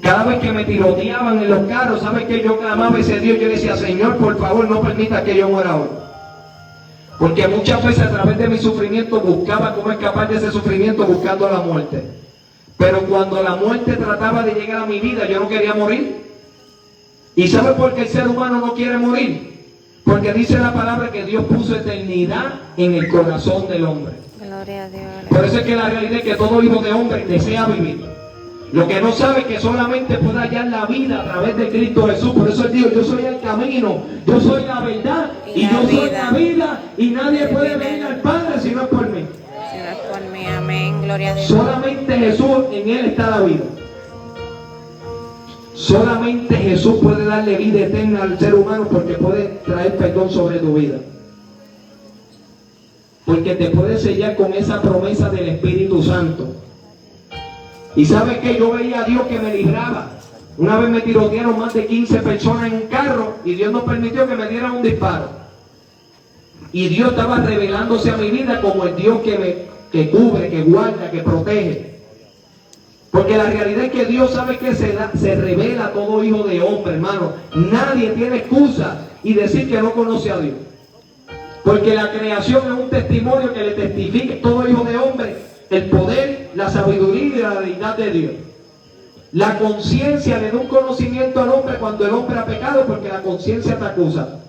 Cada vez que me tiroteaban en los carros, ¿sabes qué? Yo clamaba a ese Dios, yo decía, Señor, por favor, no permita que yo muera hoy. Porque muchas veces a través de mi sufrimiento buscaba cómo escapar de ese sufrimiento buscando la muerte. Pero cuando la muerte trataba de llegar a mi vida, yo no quería morir. ¿Y sabe por qué el ser humano no quiere morir? Porque dice la palabra que Dios puso eternidad en el corazón del hombre. Gloria a Dios, aleluya. Por eso es que la realidad es que todo hijo de hombre desea vivir. Lo que no sabe es que solamente puede hallar la vida a través de Cristo Jesús. Por eso Él dijo, yo soy el camino, yo soy la verdad y yo soy la vida. Y nadie puede venir al Padre si no es por mí. Si no es por mí, amén, gloria a Dios. Solamente Jesús, en Él está la vida. Solamente Jesús puede darle vida eterna al ser humano, porque puede traer perdón sobre tu vida. Porque te puede sellar con esa promesa del Espíritu Santo. Y sabes que yo veía a Dios que me libraba. Una vez me tirotearon más de 15 personas en un carro y Dios no permitió que me dieran un disparo. Y Dios estaba revelándose a mi vida como el Dios que cubre, que guarda, que protege. Porque la realidad es que Dios sabe que se revela a todo hijo de hombre, hermano. Nadie tiene excusa y decir que no conoce a Dios. Porque la creación es un testimonio que le testifica a todo hijo de hombre el poder, la sabiduría y la deidad de Dios. La conciencia le da un conocimiento al hombre cuando el hombre ha pecado, porque la conciencia te acusa.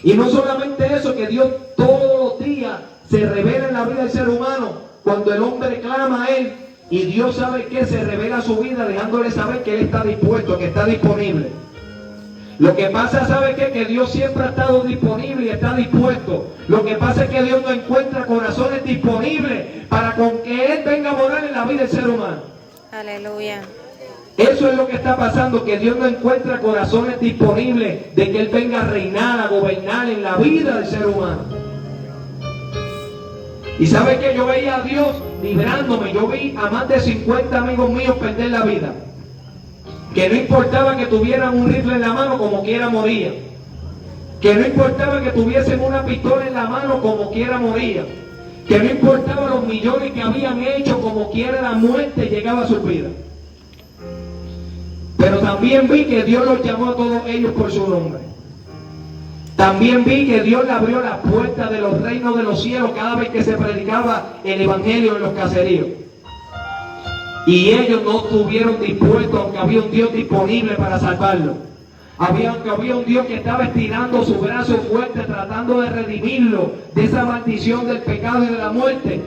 Y no solamente eso, que Dios todos los días se revela en la vida del ser humano cuando el hombre clama a Él. Y Dios sabe que se revela su vida dejándole saber que Él está dispuesto, que está disponible. Lo que pasa, ¿sabe qué? Que Dios siempre ha estado disponible y está dispuesto. Lo que pasa es que Dios no encuentra corazones disponibles para con que Él venga a morar en la vida del ser humano. Aleluya. Eso es lo que está pasando, que Dios no encuentra corazones disponibles de que Él venga a reinar, a gobernar en la vida del ser humano. Y ¿sabe qué? Yo veía a Dios librándome. Yo vi a más de 50 amigos míos perder la vida. Que no importaba que tuvieran un rifle en la mano, como quiera moría. Que no importaba que tuviesen una pistola en la mano, como quiera moría. que no importaba los millones que habían hecho, como quiera la muerte llegaba a su vida. Pero también vi que Dios los llamó a todos ellos por su nombre. También vi que Dios le abrió las puertas de los reinos de los cielos cada vez que se predicaba el evangelio en los caseríos. Y ellos no estuvieron dispuestos, aunque había un Dios disponible para salvarlos. Aunque había un Dios que estaba estirando su brazo fuerte, tratando de redimirlo de esa maldición del pecado y de la muerte.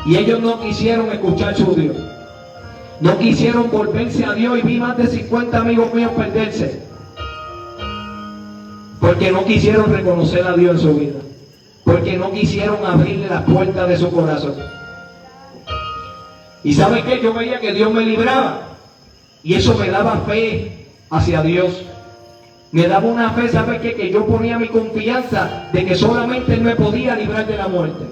Y ellos no quisieron escuchar su Dios. No quisieron volverse a Dios, y vi más de 50 amigos míos perderse. Porque no quisieron reconocer a Dios en su vida. Porque no quisieron abrirle las puertas de su corazón. Y ¿sabe qué? Yo veía que Dios me libraba. Y eso me daba fe hacia Dios. Me daba una fe, ¿sabe qué? Que yo ponía mi confianza de que solamente Él me podía librar de la muerte.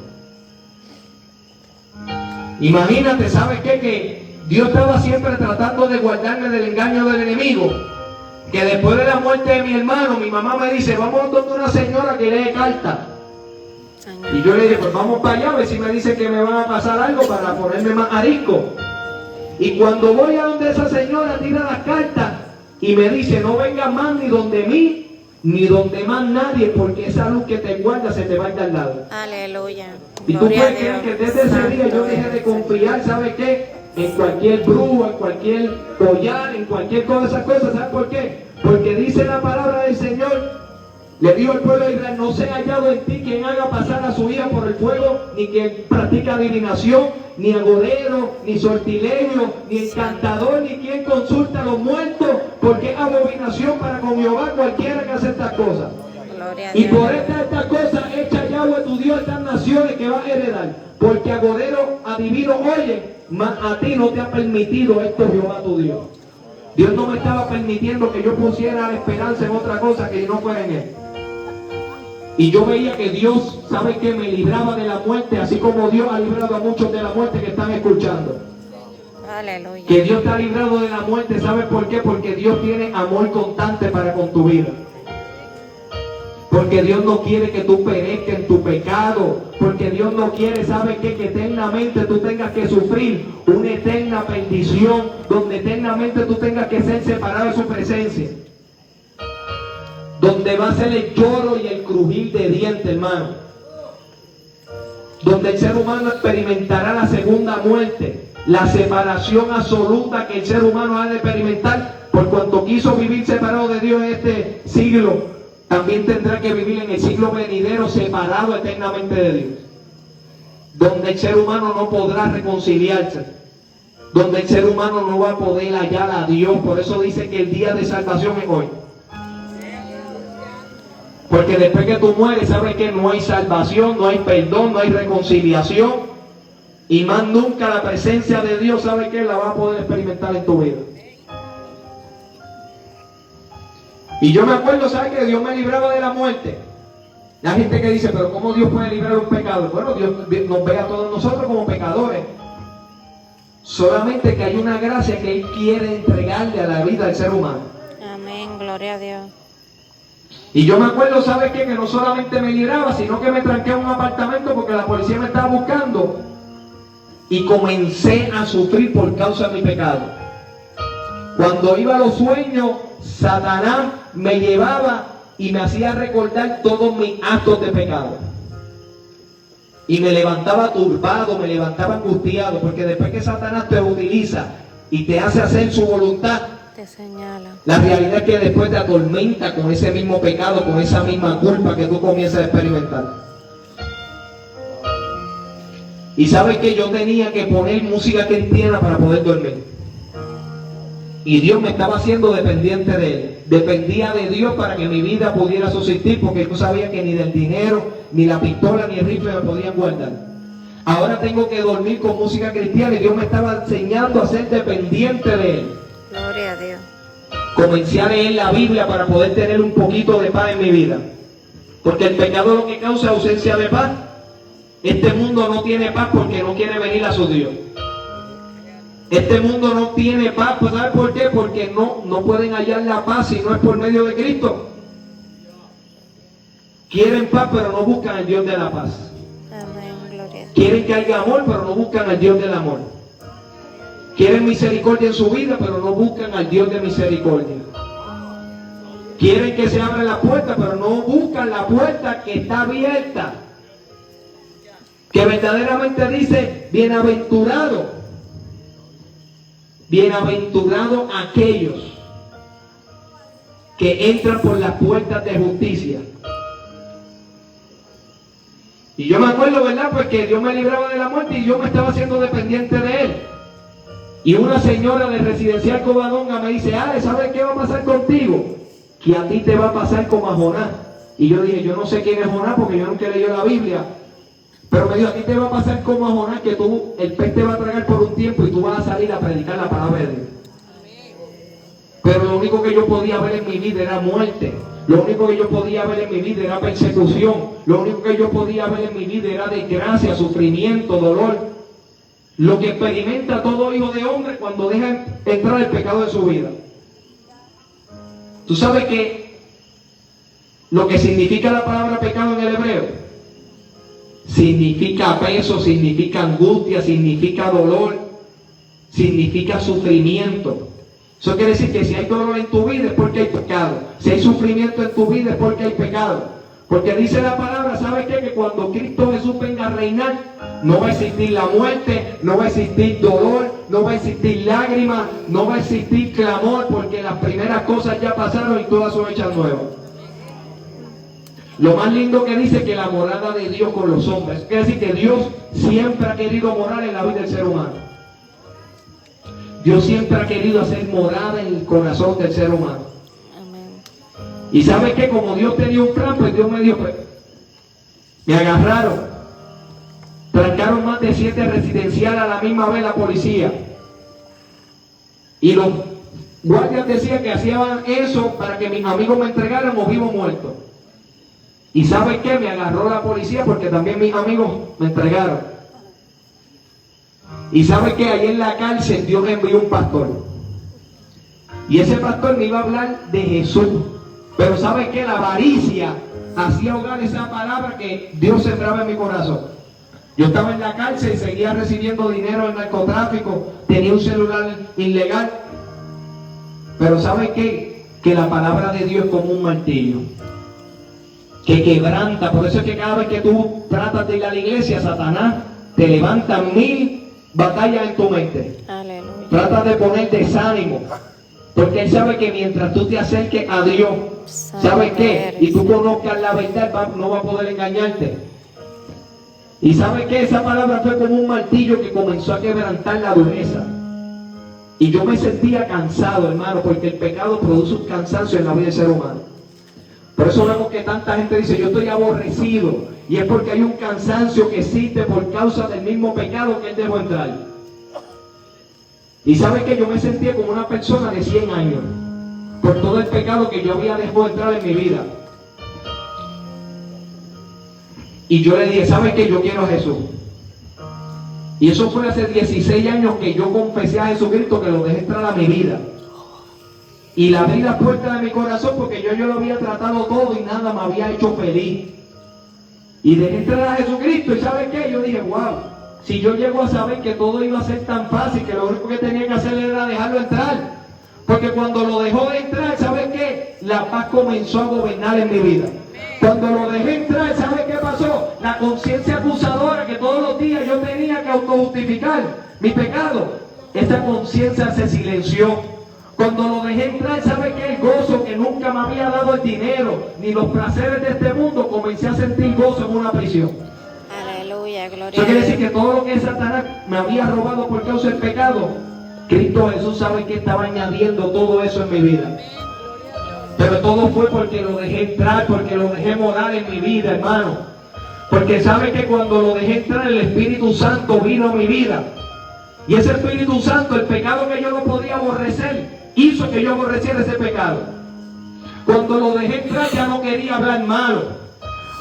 Imagínate, ¿sabe qué? Que Dios estaba siempre tratando de guardarme del engaño del enemigo. Que después de la muerte de mi hermano, mi mamá me dice, vamos donde una señora que lee cartas. Y yo le dije, pues vamos para allá, a ver si me dice que me van a pasar algo para ponerme más arisco. Y cuando voy a donde esa señora tira las cartas y me dice, no vengas más ni donde mí, ni donde más nadie, porque esa luz que te guarda se te va a ir al lado. Aleluya. Y tú puedes creer que desde ese día yo dejé de confiar, ¿sabe qué? En cualquier brujo, en cualquier collar, en cualquier cosa de esas cosas. ¿Sabe por qué? Porque dice la palabra del Señor, le dijo al pueblo de Israel, no sea hallado en ti quien haga pasar a su hija por el fuego, ni quien practica adivinación, ni agorero, ni sortilegio, ni encantador, ni quien consulta a los muertos, porque es abominación para con Jehová cualquiera que hace estas cosas. Y por estas cosas echa Yahweh tu Dios estas naciones que vas a heredar, porque agorero, adivino, oye, mas a ti no te ha permitido esto Jehová tu Dios. Dios no me estaba permitiendo que yo pusiera la esperanza en otra cosa que no fuera en Él. Y yo veía que Dios, ¿sabe qué? Me libraba de la muerte, así como Dios ha librado a muchos de la muerte que están escuchando. Aleluya. Que Dios te ha librado de la muerte, ¿sabe por qué? Porque Dios tiene amor constante para con tu vida. Porque Dios no quiere que tú perezcas en tu pecado. Porque Dios no quiere, ¿sabe qué? Que eternamente tú tengas que sufrir una eterna perdición, donde eternamente tú tengas que ser separado de su presencia. Donde va a ser el lloro y el crujir de dientes, hermano. Donde el ser humano experimentará la segunda muerte, la separación absoluta que el ser humano ha de experimentar, por cuanto quiso vivir separado de Dios en este siglo. También tendrá que vivir en el siglo venidero separado eternamente de Dios. Donde el ser humano no podrá reconciliarse. Donde el ser humano no va a poder hallar a Dios. Por eso dice que el día de salvación es hoy. Porque después que tú mueres, sabes que no hay salvación, no hay perdón, no hay reconciliación. Y más nunca la presencia de Dios, sabes que la vas a poder experimentar en tu vida. Y yo me acuerdo, ¿sabes? Que Dios me libraba de la muerte. La gente que dice, pero ¿cómo Dios puede librar a un pecador? Bueno, Dios nos ve a todos nosotros como pecadores. Solamente que hay una gracia que Él quiere entregarle a la vida del ser humano. Amén, gloria a Dios. Y yo me acuerdo, ¿sabes qué? Que no solamente me libraba, sino que me tranqué en un apartamento porque la policía me estaba buscando. Y comencé a sufrir por causa de mi pecado. Cuando iba a los sueños, Satanás me llevaba y me hacía recordar todos mis actos de pecado. Y me levantaba turbado, me levantaba angustiado, porque después que Satanás te utiliza y te hace hacer su voluntad, Te señala. la realidad es que después te atormenta con ese mismo pecado, con esa misma culpa que tú comienzas a experimentar. Y sabes que yo tenía que poner música cristiana para poder dormir. Y Dios me estaba haciendo dependiente de Él. Dependía de Dios para que mi vida pudiera subsistir, porque yo sabía que ni del dinero, ni la pistola, ni el rifle me podían guardar. Ahora tengo que dormir con música cristiana y Dios me estaba enseñando a ser dependiente de Él. Gloria a Dios. Comencé a leer la Biblia para poder tener un poquito de paz en mi vida. Porque el pecado lo que causa es ausencia de paz. Este mundo no tiene paz porque no quiere venir a su Dios. Este mundo no tiene paz, ¿sabes por qué? Porque no pueden hallar la paz si no es por medio de Cristo. Quieren paz, pero no buscan el Dios de la paz. Amén, gloria a Dios. Quieren que haya amor, pero no buscan al Dios del amor. Quieren misericordia en su vida, pero no buscan al Dios de misericordia. Quieren que se abra la puerta, pero no buscan la puerta que está abierta. Que verdaderamente dice, bienaventurado. Bienaventurado aquellos que entran por las puertas de justicia. Y yo me acuerdo, ¿verdad? Porque Dios me libraba de la muerte y yo me estaba haciendo dependiente de Él. Y una señora de Residencial Covadonga me dice, ¿sabes qué va a pasar contigo? Que a ti te va a pasar como a Jonás. Y yo dije, yo no sé quién es Jonás porque yo nunca he leído la Biblia. Pero me dijo, a ti te va a pasar como a Jonás, que el pez te va a tragar por un tiempo y tú vas a salir a predicar la palabra de Dios. Pero lo único que yo podía ver en mi vida era muerte. Lo único que yo podía ver en mi vida era persecución. Lo único que yo podía ver en mi vida era desgracia, sufrimiento, dolor. Lo que experimenta todo hijo de hombre cuando deja entrar el pecado en su vida. Tú sabes que lo que significa la palabra pecado en el hebreo significa peso, significa angustia, significa dolor, significa sufrimiento. Eso quiere decir que si hay dolor en tu vida es porque hay pecado. Si hay sufrimiento en tu vida es porque hay pecado. Porque dice la palabra, ¿sabes qué? Que cuando Cristo Jesús venga a reinar, no va a existir la muerte, no va a existir dolor, no va a existir lágrimas, no va a existir clamor, porque las primeras cosas ya pasaron y todas son hechas nuevas. Lo más lindo que dice que la morada de Dios con los hombres. Quiere decir que Dios siempre ha querido morar en la vida del ser humano. Dios siempre ha querido hacer morada en el corazón del ser humano. Amén. Y ¿sabes qué? Como Dios tenía un plan, pues Dios me dijo, pues, me agarraron. Trancaron más de 7 residenciales a la misma vez la policía. Y los guardias decían que hacían eso para que mis amigos me entregaran o vivo o muerto. ¿Y sabes qué? Me agarró la policía porque también mis amigos me entregaron. ¿Y sabes qué? Allí en la cárcel Dios me envió un pastor. Y ese pastor me iba a hablar de Jesús. Pero ¿sabes qué? La avaricia hacía ahogar esa palabra que Dios sembraba en mi corazón. Yo estaba en la cárcel y seguía recibiendo dinero en narcotráfico, tenía un celular ilegal. Pero ¿sabes qué? Que la palabra de Dios es como un martillo, que quebranta. Por eso es que cada vez que tú tratas de ir a la iglesia, Satanás te levanta 1000 batallas en tu mente. Aleluya. Trata de poner desánimo, porque Él sabe que mientras tú te acerques a Dios, ¿sabes qué? Y tú conozcas la verdad, no va a poder engañarte. Y ¿sabe qué? Esa palabra fue como un martillo que comenzó a quebrantar la dureza. Y yo me sentía cansado, hermano, porque el pecado produce un cansancio en la vida del ser humano. Por eso vemos que tanta gente dice, yo estoy aborrecido. Y es porque hay un cansancio que existe por causa del mismo pecado que él dejó entrar. Y ¿sabe qué? Yo me sentía como una persona de 100 años. Por todo el pecado que yo había dejado entrar en mi vida. Y yo le dije, ¿sabes qué? Yo quiero a Jesús. Y eso fue hace 16 años que yo confesé a Jesucristo, que lo dejé entrar a mi vida. Y le abrí la puerta de mi corazón porque yo lo había tratado todo y nada me había hecho feliz. Y dejé entrar a Jesucristo y ¿sabes qué? Yo dije, wow, si yo llego a saber que todo iba a ser tan fácil, que lo único que tenía que hacer era dejarlo entrar. Porque cuando lo dejó de entrar, ¿sabes qué? La paz comenzó a gobernar en mi vida. Cuando lo dejé entrar, ¿sabes qué pasó? La conciencia acusadora que todos los días yo tenía que autojustificar mi pecado, esa conciencia se silenció. Cuando lo dejé entrar, ¿sabes qué? El gozo que nunca me había dado el dinero, ni los placeres de este mundo, comencé a sentir gozo en una prisión. Aleluya, gloria a Eso quiere decir Dios. que todo lo que Satanás me había robado por causa del pecado, Cristo Jesús sabe que estaba añadiendo todo eso en mi vida. Pero todo fue porque lo dejé entrar, porque lo dejé morar en mi vida, hermano. Porque sabe que cuando lo dejé entrar, el Espíritu Santo vino a mi vida. Y ese Espíritu Santo, el pecado que yo no podía aborrecer, hizo que yo aborreciera ese pecado. Cuando lo dejé entrar, ya no quería hablar malo.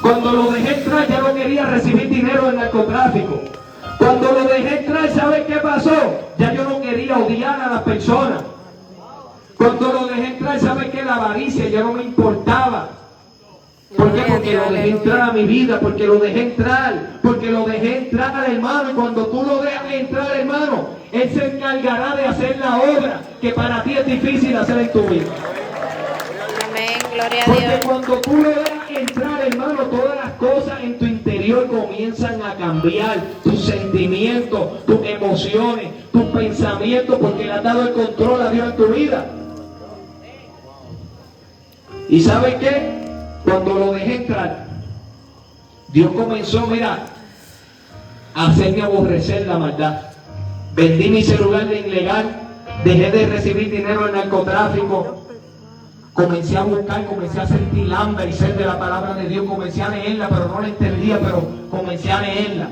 Cuando lo dejé entrar, ya no quería recibir dinero del narcotráfico. Cuando lo dejé entrar, ¿sabe qué pasó? Ya yo no quería odiar a las personas. Cuando lo dejé entrar, ¿sabe qué? La avaricia ya no me importaba. ¿Por qué? Gloria a Porque Dios, lo dejé aleluya. entrar a mi vida, porque lo dejé entrar, hermano. Y cuando tú lo dejas entrar, hermano, Él se encargará de hacer la obra que para ti es difícil hacer en tu vida. Amén, gloria a Porque Dios. cuando tú lo dejas entrar, hermano, todas las cosas en tu interior comienzan a cambiar. Tus sentimientos, tus emociones, tus pensamientos, porque le has dado el control a Dios en tu vida. ¿Y sabes qué? Cuando lo dejé entrar, Dios comenzó, mira, a hacerme aborrecer la maldad. Vendí mi celular de ilegal, dejé de recibir dinero en narcotráfico, comencé a buscar, comencé a sentir hambre y sed de la palabra de Dios, comencé a leerla, pero no la entendía, pero comencé a leerla.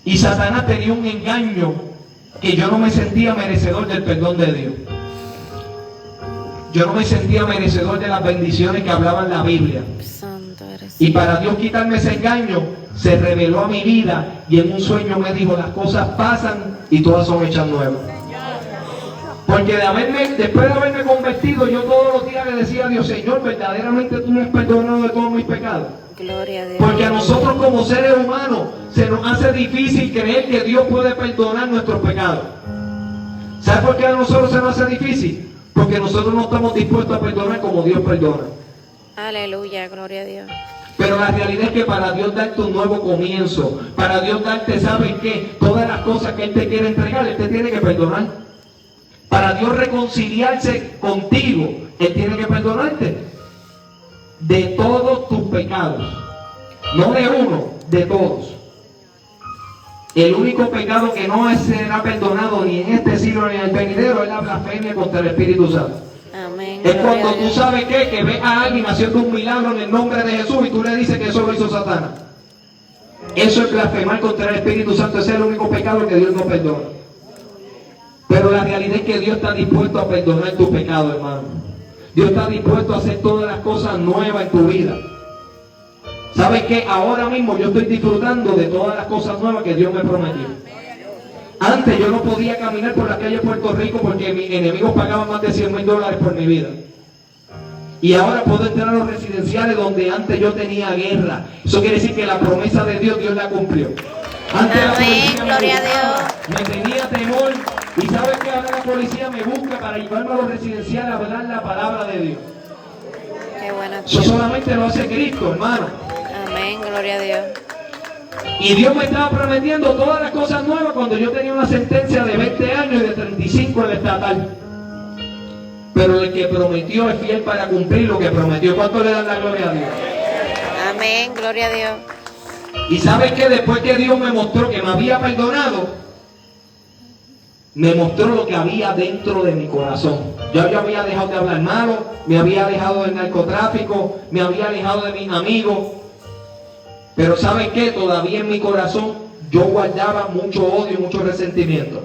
Y Satanás tenía un engaño que yo no me sentía merecedor del perdón de Dios. Yo no me sentía merecedor de las bendiciones que hablaba en la Biblia. Santo eres. Y para Dios quitarme ese engaño, se reveló a mi vida y en un sueño me dijo, las cosas pasan y todas son hechas nuevas. Porque después de haberme convertido, yo todos los días le decía a Dios, Señor, verdaderamente tú me has perdonado de todos mis pecados. Gloria a Dios. Porque a nosotros como seres humanos se nos hace difícil creer que Dios puede perdonar nuestros pecados. ¿Sabe por qué a nosotros se nos hace difícil? Porque nosotros no estamos dispuestos a perdonar como Dios perdona. Aleluya, gloria a Dios. Pero la realidad es que para Dios darte un nuevo comienzo, para Dios darte, ¿saben qué? Todas las cosas que Él te quiere entregar, Él te tiene que perdonar. Para Dios reconciliarse contigo, Él tiene que perdonarte de todos tus pecados. No de uno, de todos. El único pecado que no será perdonado ni en este siglo ni en el venidero es la blasfemia contra el Espíritu Santo. Amén. Es gloria cuando a tú Dios. sabes que ves a alguien haciendo un milagro en el nombre de Jesús y tú le dices que eso lo hizo Satanás. Eso es blasfemar contra el Espíritu Santo. Ese es el único pecado que Dios no perdona. Pero la realidad es que Dios está dispuesto a perdonar tu pecado, hermano. Dios está dispuesto a hacer todas las cosas nuevas en tu vida. ¿Sabes qué? Ahora mismo yo estoy disfrutando de todas las cosas nuevas que Dios me prometió. Antes yo no podía caminar por las calles de Puerto Rico porque mis enemigos pagaban más de $100,000 por mi vida. Y ahora puedo entrar a los residenciales donde antes yo tenía guerra. Eso quiere decir que la promesa de Dios, Dios la cumplió. Antes la Amén, policía me gloria a buscaba, Dios. me tenía temor. Y sabes que ahora la policía me busca para llevarme a los residenciales a hablar la palabra de Dios. Qué buena Eso Dios. solamente lo hace Cristo, hermano. Amén, gloria a Dios. Y Dios me estaba prometiendo todas las cosas nuevas cuando yo tenía una sentencia de 20 años y de 35 en el estatal. Pero el que prometió es fiel para cumplir lo que prometió. ¿Cuánto le dan la gloria a Dios? Amén, gloria a Dios. Y sabes que después que Dios me mostró que me había perdonado, me mostró lo que había dentro de mi corazón. Yo había dejado de hablar malo, me había alejado del narcotráfico, me había alejado de mis amigos. Pero ¿saben qué? Todavía en mi corazón yo guardaba mucho odio, mucho resentimiento.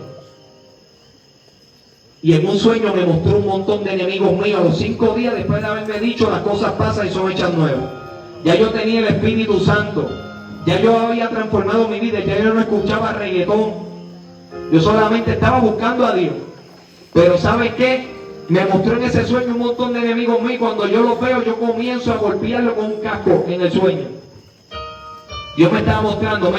Y en un sueño me mostró un montón de enemigos míos. A los 5 días después de haberme dicho, las cosas pasan y son hechas nuevas. Ya yo tenía el Espíritu Santo. Ya yo había transformado mi vida. Ya yo no escuchaba reggaetón. Yo solamente estaba buscando a Dios. Pero ¿sabes qué? Me mostró en ese sueño un montón de enemigos míos. Cuando yo los veo, yo comienzo a golpearlo con un casco en el sueño. Dios me estaba mostrando,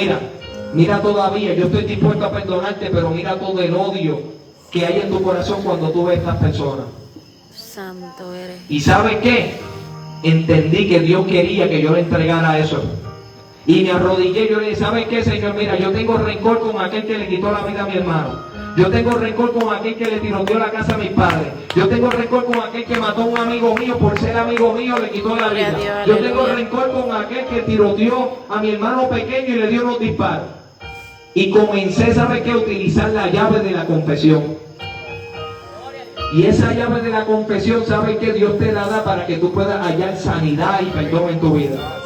mira todavía, yo estoy dispuesto a perdonarte, pero mira todo el odio que hay en tu corazón cuando tú ves a estas personas. Santo eres. ¿Y sabes qué? Entendí que Dios quería que yo le entregara eso. Y me arrodillé, yo le dije, ¿sabes qué, Señor? Mira, yo tengo rencor con aquel que le quitó la vida a mi hermano. Yo tengo rencor con aquel que le tiroteó la casa a mis padres. Yo tengo rencor con aquel que mató a un amigo mío por ser amigo mío, le quitó la vida. Yo tengo rencor con aquel que tiroteó a mi hermano pequeño y le dio unos disparos. Y comencé, ¿sabes qué? A utilizar la llave de la confesión. Y esa llave de la confesión, ¿sabes qué? Dios te la da para que tú puedas hallar sanidad y perdón en tu vida.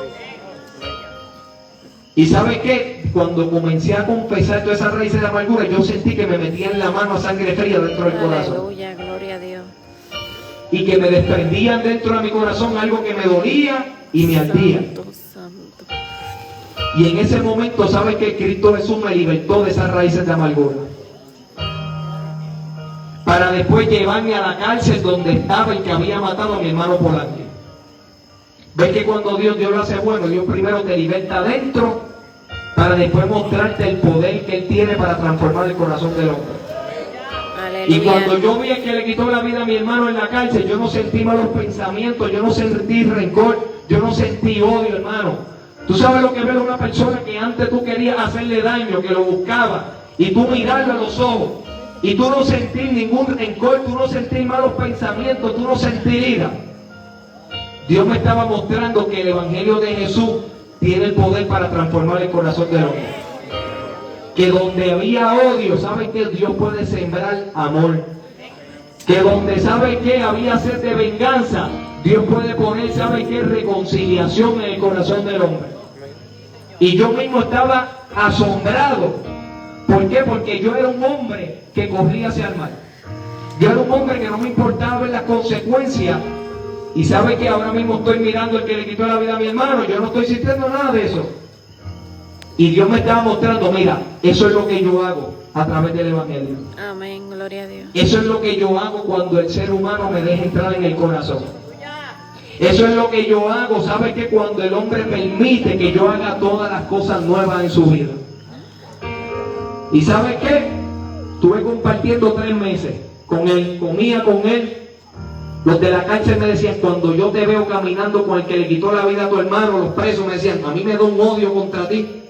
Y ¿sabes qué? Cuando comencé a confesar todas esas raíces de amargura, yo sentí que me metía en la mano sangre fría dentro del corazón. Aleluya, gloria a Dios. Y que me desprendían dentro de mi corazón algo que me dolía y me ardía. Santo, santo. Y en ese momento, ¿sabes qué? Cristo Jesús me libertó de esas raíces de amargura. Para después llevarme a la cárcel donde estaba el que había matado a mi hermano Polanqui. Ves que cuando Dios lo hace bueno, Dios primero te liberta adentro para después mostrarte el poder que Él tiene para transformar el corazón del hombre. Aleluya. Y cuando yo vi que le quitó la vida a mi hermano en la cárcel, yo no sentí malos pensamientos, yo no sentí rencor, yo no sentí odio, hermano. Tú sabes lo que es ver a una persona que antes tú querías hacerle daño, que lo buscaba, y tú mirarlo a los ojos, y tú no sentís ningún rencor, tú no sentís malos pensamientos, tú no sentís ira. Dios me estaba mostrando que el Evangelio de Jesús tiene el poder para transformar el corazón del hombre. Que donde había odio, ¿sabe qué? Dios puede sembrar amor. Que donde, ¿sabe qué? Había sed de venganza, Dios puede poner, ¿sabe qué? Reconciliación en el corazón del hombre. Y yo mismo estaba asombrado. ¿Por qué? Porque yo era un hombre que corría hacia el mal. Yo era un hombre que no me importaba ver las consecuencias. Y ¿sabe qué? Ahora mismo estoy mirando el que le quitó la vida a mi hermano. Yo no estoy sintiendo nada de eso. Y Dios me estaba mostrando, mira, eso es lo que yo hago a través del Evangelio. Amén, gloria a Dios. Eso es lo que yo hago cuando el ser humano me deja entrar en el corazón. Eso es lo que yo hago, ¿sabe qué? Cuando el hombre permite que yo haga todas las cosas nuevas en su vida. ¿Y sabe qué? Estuve compartiendo 3 meses con él, comía con él. Los de la cárcel me decían, cuando yo te veo caminando con el que le quitó la vida a tu hermano, los presos me decían, a mí me da un odio contra ti.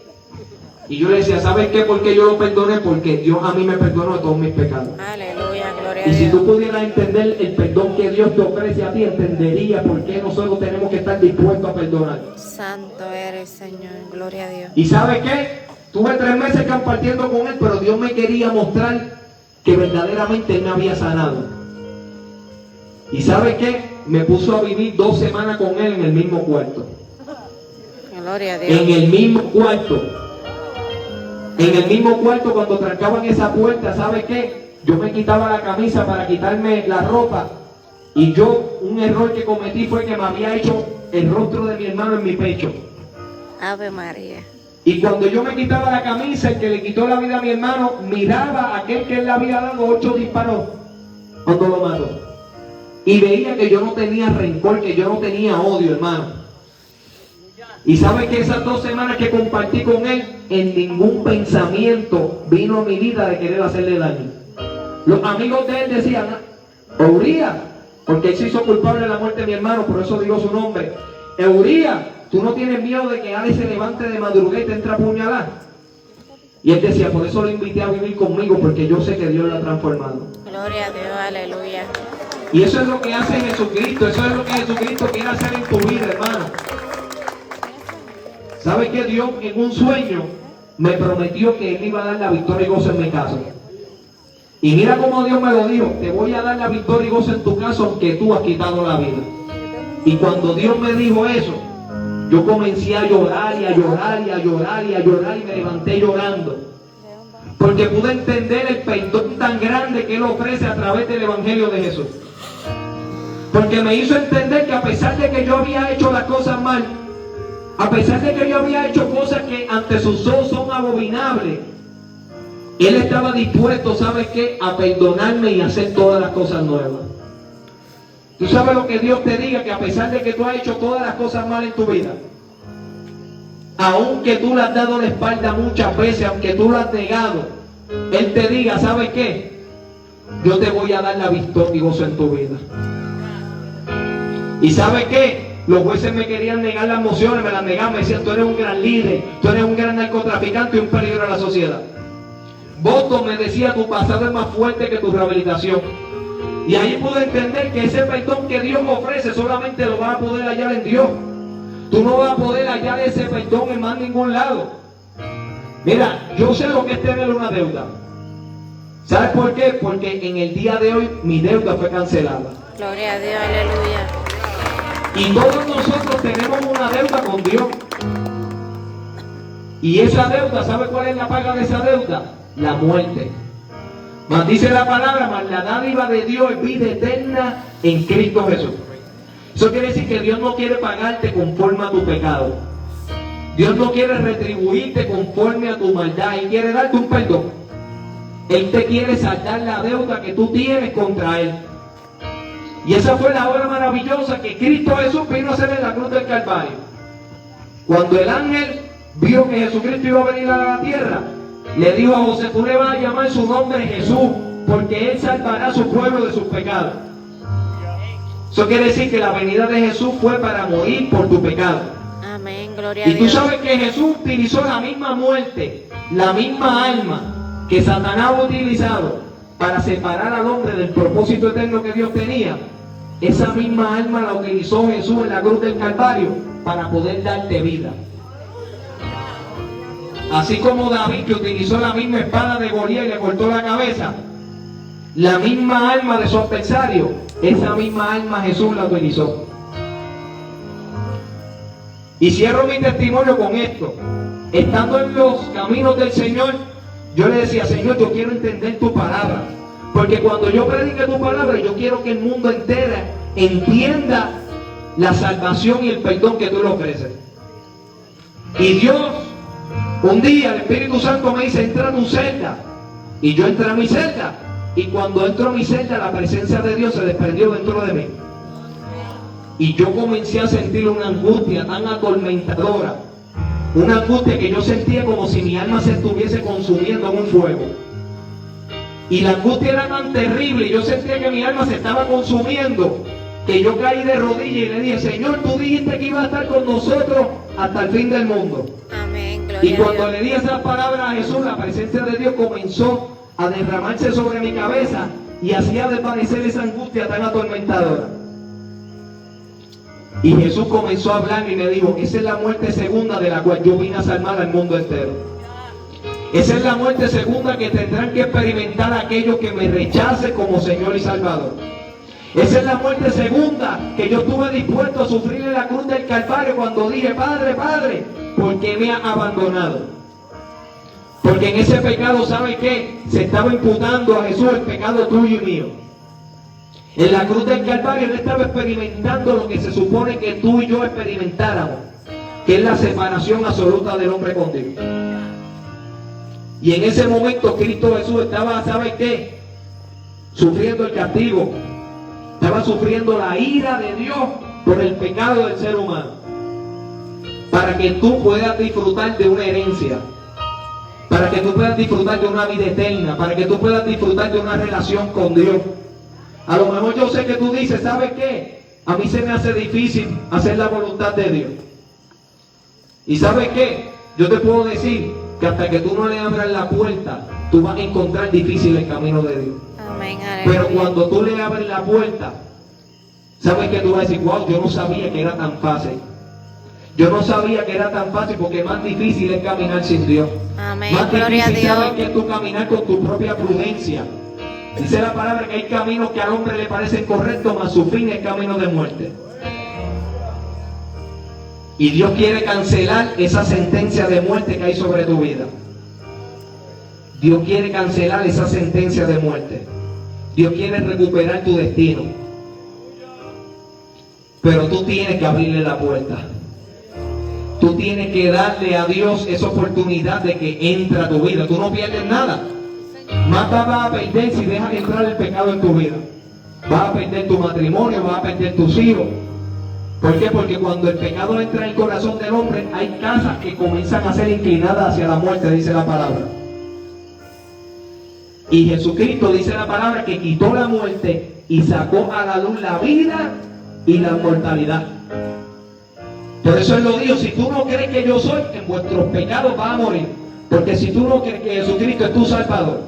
Y yo le decía, ¿sabes qué? ¿Por qué yo lo perdoné? Porque Dios a mí me perdonó de todos mis pecados. Aleluya, gloria a Y Dios. si tú pudieras entender el perdón que Dios te ofrece a ti, entenderías por qué nosotros tenemos que estar dispuestos a perdonar. Santo eres, Señor, gloria a Dios. ¿Y sabes qué? Tuve 3 meses compartiendo con él, pero Dios me quería mostrar que verdaderamente él me había sanado. ¿Y sabes qué? Me puso a vivir 2 semanas con él en el mismo cuarto. Gloria a Dios. En el mismo cuarto. En el mismo cuarto, cuando trancaban esa puerta, ¿sabe qué? Yo me quitaba la camisa para quitarme la ropa. Y yo, un error que cometí fue que me había hecho el rostro de mi hermano en mi pecho. Ave María. Y cuando yo me quitaba la camisa, el que le quitó la vida a mi hermano, miraba a aquel que él le había dado 8 disparos cuando lo mató. Y veía que yo no tenía rencor, que yo no tenía odio, hermano. Y sabe que esas 2 semanas que compartí con él, en ningún pensamiento vino a mi vida de querer hacerle daño. Los amigos de él decían, Eurías, porque él se hizo culpable de la muerte de mi hermano, por eso digo su nombre. Eurías, tú no tienes miedo de que Ale se levante de madrugada y te entre a apuñalar. Y él decía, por eso lo invité a vivir conmigo, porque yo sé que Dios lo ha transformado. Gloria a Dios, aleluya. Y eso es lo que hace Jesucristo, eso es lo que Jesucristo quiere hacer en tu vida, hermano. ¿Sabe que Dios en un sueño me prometió que Él iba a dar la victoria y gozo en mi caso? Y mira cómo Dios me lo dijo, te voy a dar la victoria y gozo en tu caso aunque tú has quitado la vida. Y cuando Dios me dijo eso, yo comencé a llorar y a llorar y a llorar y a llorar y me levanté llorando. Porque pude entender el perdón tan grande que Él ofrece a través del Evangelio de Jesús. Porque me hizo entender que a pesar de que yo había hecho las cosas mal, a pesar de que yo había hecho cosas que ante sus ojos son abominables, Él estaba dispuesto, ¿sabes qué? A perdonarme y hacer todas las cosas nuevas. Tú sabes lo que Dios te diga, que a pesar de que tú has hecho todas las cosas mal en tu vida, aunque tú le has dado la espalda muchas veces, aunque tú lo has negado, Él te diga, ¿sabes qué? Yo te voy a dar la victoria y gozo en tu vida. ¿Y sabes qué? Los jueces me querían negar las mociones, me las negaban, me decían, tú eres un gran líder, tú eres un gran narcotraficante y un peligro a la sociedad. Boston me decía, tu pasado es más fuerte que tu rehabilitación. Y ahí pude entender que ese perdón que Dios me ofrece solamente lo vas a poder hallar en Dios. Tú no vas a poder hallar ese perdón en más ningún lado. Mira, yo sé lo que es tener una deuda. ¿Sabes por qué? Porque en el día de hoy mi deuda fue cancelada. Gloria a Dios, aleluya. Y todos nosotros tenemos una deuda con Dios. Y esa deuda, ¿sabe cuál es la paga de esa deuda? La muerte. Mas dice la palabra, mas la dádiva de Dios es vida eterna en Cristo Jesús. Eso quiere decir que Dios no quiere pagarte conforme a tu pecado. Dios no quiere retribuirte conforme a tu maldad. Él quiere darte un perdón. Él te quiere saldar la deuda que tú tienes contra Él. Y esa fue la obra maravillosa que Cristo Jesús vino a hacer en la cruz del Calvario. Cuando el ángel vio que Jesucristo iba a venir a la tierra, le dijo a José: tú le vas a llamar su nombre Jesús, porque él salvará a su pueblo de sus pecados. Eso quiere decir que la venida de Jesús fue para morir por tu pecado. Amén, gloria a Y tú Dios. sabes que Jesús utilizó la misma muerte, la misma alma que Satanás ha utilizado para separar al hombre del propósito eterno que Dios tenía. Esa misma alma la utilizó Jesús en la cruz del Calvario para poder darte vida. Así como David, que utilizó la misma espada de Goliat y le cortó la cabeza, la misma alma de su adversario, esa misma alma Jesús la utilizó. Y cierro mi testimonio con esto. Estando en los caminos del Señor, yo le decía: Señor, yo quiero entender tu palabra, porque cuando yo predique tu palabra, yo quiero que el mundo entero entienda la salvación y el perdón que tú le ofreces. Y Dios, un día el Espíritu Santo me dice: entra a tu celda. Y yo entré a mi celda, y cuando entro a mi celda, la presencia de Dios se desprendió dentro de mí. Y yo comencé a sentir una angustia tan atormentadora, una angustia que yo sentía como si mi alma se estuviese consumiendo en un fuego. Y la angustia era tan terrible, y yo sentía que mi alma se estaba consumiendo, que yo caí de rodillas y le dije: Señor, tú dijiste que ibas a estar con nosotros hasta el fin del mundo. Amén, gloria Y a cuando Dios. le di esas palabras a Jesús, la presencia de Dios comenzó a derramarse sobre mi cabeza y hacía desvanecer esa angustia tan atormentadora. Y Jesús comenzó a hablar y me dijo: esa es la muerte segunda de la cual yo vine a salvar al mundo entero. Esa es la muerte segunda que tendrán que experimentar aquellos que me rechacen como Señor y Salvador. Esa es la muerte segunda que yo estuve dispuesto a sufrir en la cruz del Calvario cuando dije: Padre, Padre, ¿por qué me ha abandonado? Porque en ese pecado, ¿sabe qué? Se estaba imputando a Jesús el pecado tuyo y mío. En la cruz del Calvario Él estaba experimentando lo que se supone que tú y yo experimentáramos, que es la separación absoluta del hombre con Dios. Y en ese momento Cristo Jesús estaba, ¿sabe qué? Sufriendo el castigo. Estaba sufriendo la ira de Dios por el pecado del ser humano, para que tú puedas disfrutar de una herencia, para que tú puedas disfrutar de una vida eterna, para que tú puedas disfrutar de una relación con Dios. A lo mejor yo sé que tú dices: ¿sabes qué? A mí se me hace difícil hacer la voluntad de Dios. ¿Y sabes qué? Yo te puedo decir que hasta que tú no le abras la puerta, tú vas a encontrar difícil el camino de Dios. Amén, Pero aleluya. cuando tú le abres la puerta, ¿sabes qué? Tú vas a decir: wow, yo no sabía que era tan fácil. Yo no sabía que era tan fácil, porque más difícil es caminar sin Dios. Amén, Más gloria a difícil, Dios. ¿sabes qué? Tú caminar con tu propia prudencia. Dice la palabra que hay caminos que al hombre le parecen correctos, mas su fin es camino de muerte. Y Dios quiere cancelar esa sentencia de muerte que hay sobre tu vida. Dios quiere cancelar esa sentencia de muerte. Dios quiere recuperar tu destino. Pero tú tienes que abrirle la puerta. Tú tienes que darle a Dios esa oportunidad de que entre a tu vida. Tú no pierdes nada. Más vas a perder si dejas entrar el pecado en tu vida. Vas a perder tu matrimonio, vas a perder tus hijos. ¿Por qué? Porque cuando el pecado entra en el corazón del hombre, hay casas que comienzan a ser inclinadas hacia la muerte, dice la palabra. Y Jesucristo, dice la palabra, que quitó la muerte y sacó a la luz la vida y la inmortalidad. Por eso Él lo dijo: si tú no crees que yo soy, en vuestros pecados vas a morir. Porque si tú no crees que Jesucristo es tu Salvador,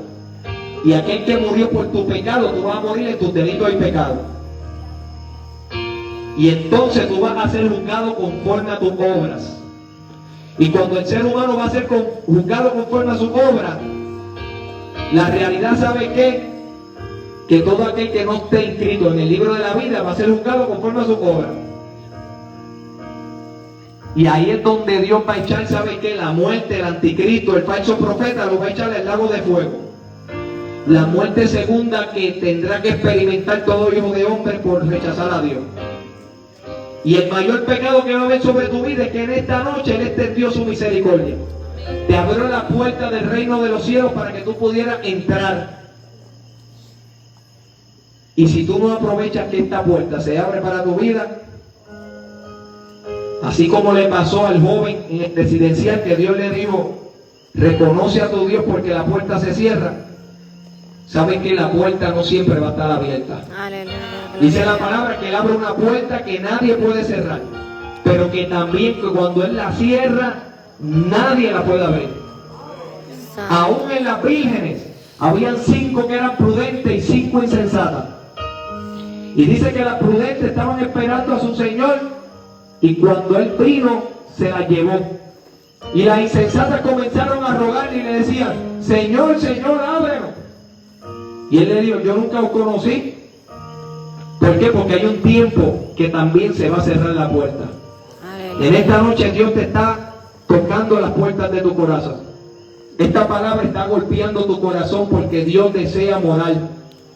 y aquel que murió por tu pecado, tú vas a morir en tus delitos y pecados. Y entonces tú vas a ser juzgado conforme a tus obras. Y cuando el ser humano va a ser juzgado conforme a sus obras, la realidad, ¿sabe qué? Que todo aquel que no esté inscrito en el libro de la vida va a ser juzgado conforme a sus obras. Y ahí es donde Dios va a echar, ¿sabe qué? La muerte, el anticristo, el falso profeta, lo va a echar al lago de fuego. La muerte segunda que tendrá que experimentar todo hijo de hombre por rechazar a Dios. Y el mayor pecado que va a haber sobre tu vida es que en esta noche Él extendió su misericordia. Te abrió la puerta del reino de los cielos para que tú pudieras entrar. Y si tú no aprovechas que esta puerta se abre para tu vida, así como le pasó al joven en el residencial, que Dios le dijo, reconoce a tu Dios porque la puerta se cierra. Saben que la puerta no siempre va a estar abierta. Aleluya. Dice la palabra que Él abre una puerta que nadie puede cerrar, pero que también que cuando Él la cierra, nadie la puede abrir. Aún en las vírgenes, habían 5 que eran prudentes y 5 insensatas. Y dice que las prudentes estaban esperando a su Señor, y cuando Él vino, se las llevó. Y las insensatas comenzaron a rogarle y le decían, Señor, Señor, ábrenos. Y Él le dijo, yo nunca os conocí. ¿Por qué? Porque hay un tiempo que también se va a cerrar la puerta. En esta noche Dios te está tocando las puertas de tu corazón. Esta palabra está golpeando tu corazón porque Dios desea morar.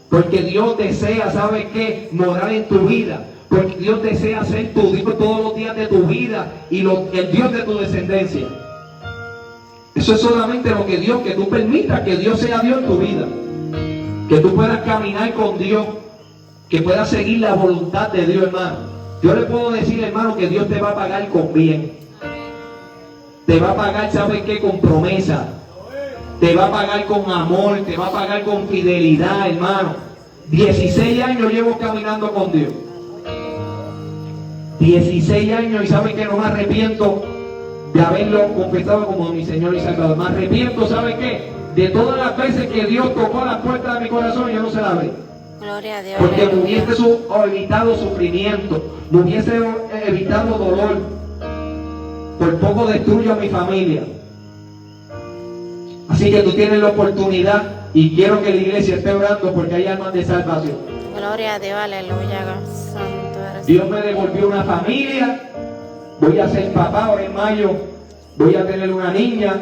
Porque Dios desea, ¿sabes qué? Morar en tu vida. Porque Dios desea ser tu Dios todos los días de tu vida y el Dios de tu descendencia. Eso es solamente lo que Dios, que tú permitas que Dios sea Dios en tu vida. Que tú puedas caminar con Dios. Que puedas seguir la voluntad de Dios, hermano. Yo le puedo decir, hermano, que Dios te va a pagar con bien. Te va a pagar, ¿sabes qué? Con promesa. Te va a pagar con amor, te va a pagar con fidelidad, hermano. 16 años llevo caminando con Dios. 16 años y ¿saben que no me arrepiento de haberlo confesado como mi Señor y Salvador? Me arrepiento, ¿saben qué? De todas las veces que Dios tocó la puerta de mi corazón y yo no se la abrí. Gloria a Dios. Porque me hubiese evitado sufrimiento, me hubiese evitado dolor. Por poco destruyo a mi familia. Así que tú tienes la oportunidad y quiero que la iglesia esté orando porque hay almas de salvación. Gloria a Dios, aleluya. Santo eres. Dios me devolvió una familia. Voy a ser papá ahora en mayo. Voy a tener una niña.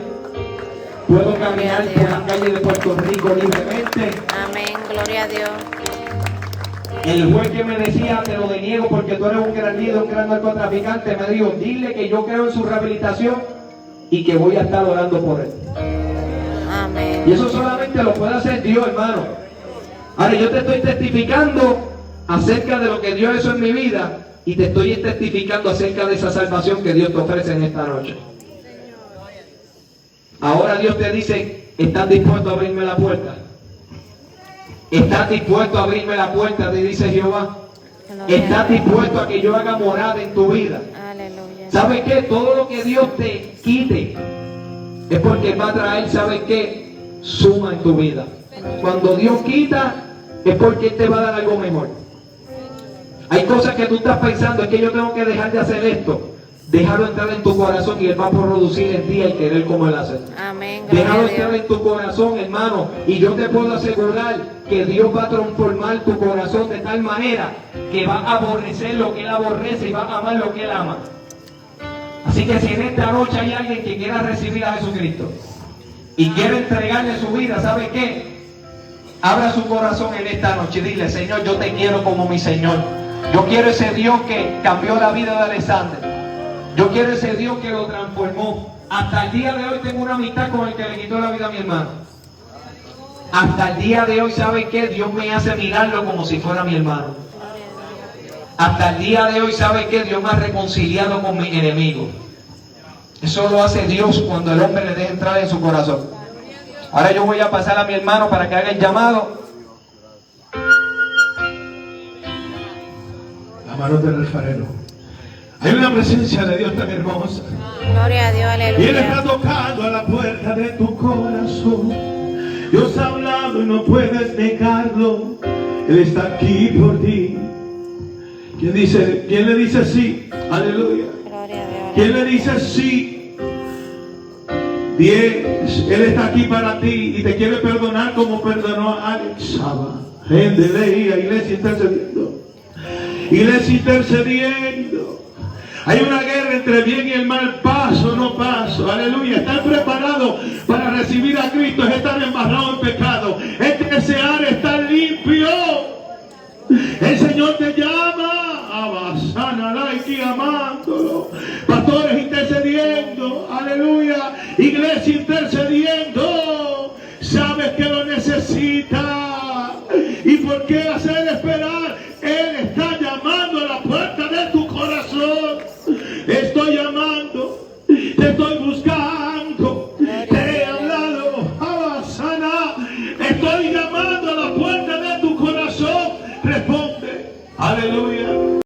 Puedo caminar por las calles de Puerto Rico libremente. Amén, gloria a Dios. El juez que me decía, te lo deniego porque tú eres un gran líder, un gran narcotraficante, me dijo, dile que yo creo en su rehabilitación y que voy a estar orando por él. Amén. Y eso solamente lo puede hacer Dios, hermano. Ahora yo te estoy testificando acerca de lo que Dios hizo en mi vida y te estoy testificando acerca de esa salvación que Dios te ofrece en esta noche. Ahora Dios te dice, ¿estás dispuesto a abrirme la puerta? ¿Estás dispuesto a abrirme la puerta? Te dice Jehová. ¿Estás dispuesto a que yo haga morada en tu vida? Aleluya. ¿Sabes qué? Todo lo que Dios te quite es porque va a traer, ¿sabes qué? Suma en tu vida. Cuando Dios quita es porque Él te va a dar algo mejor. Hay cosas que tú estás pensando, es que yo tengo que dejar de hacer esto. Déjalo entrar en tu corazón y Él va a producir en ti el querer como Él hace. Amén. Déjalo entrar en tu corazón, hermano. Y yo te puedo asegurar que Dios va a transformar tu corazón de tal manera que va a aborrecer lo que Él aborrece y va a amar lo que Él ama. Así que si en esta noche hay alguien que quiera recibir a Jesucristo y quiere entregarle su vida, ¿sabe qué? Abra su corazón en esta noche y dile, Señor, yo te quiero como mi Señor. Yo quiero ese Dios que cambió la vida de Alexander. Yo quiero ese Dios que lo transformó. Hasta el día de hoy tengo una amistad con el que le quitó la vida a mi hermano. Hasta el día de hoy, ¿sabe qué? Dios me hace mirarlo como si fuera mi hermano. Hasta el día de hoy, ¿sabe qué? Dios me ha reconciliado con mis enemigos. Eso lo hace Dios cuando el hombre le deja entrar en su corazón. Ahora yo voy a pasar a mi hermano para que haga el llamado. La mano del alfarero. Hay una presencia de Dios tan hermosa. Gloria a Dios, Y Él está aleluya. tocando a la puerta de tu corazón. Dios ha hablado y no puedes negarlo. Él está aquí por ti. ¿Quién le dice sí? Aleluya. Gloria a Dios. ¿Quién le dice sí? 10. Él está aquí para ti y te quiere perdonar como perdonó a Alex Saba. Gente, leía, iglesia intercediendo. Iglesia intercediendo. Hay una guerra entre el bien y el mal, paso, no paso, aleluya. Estar preparado para recibir a Cristo es estar embarrado en pecado, es desear estar limpio. El Señor te llama, abasana, laiki, amándolo. Pastores intercediendo, aleluya. Iglesia intercediendo, sabes que lo necesita. ¿Y por qué hacer esperar? Estoy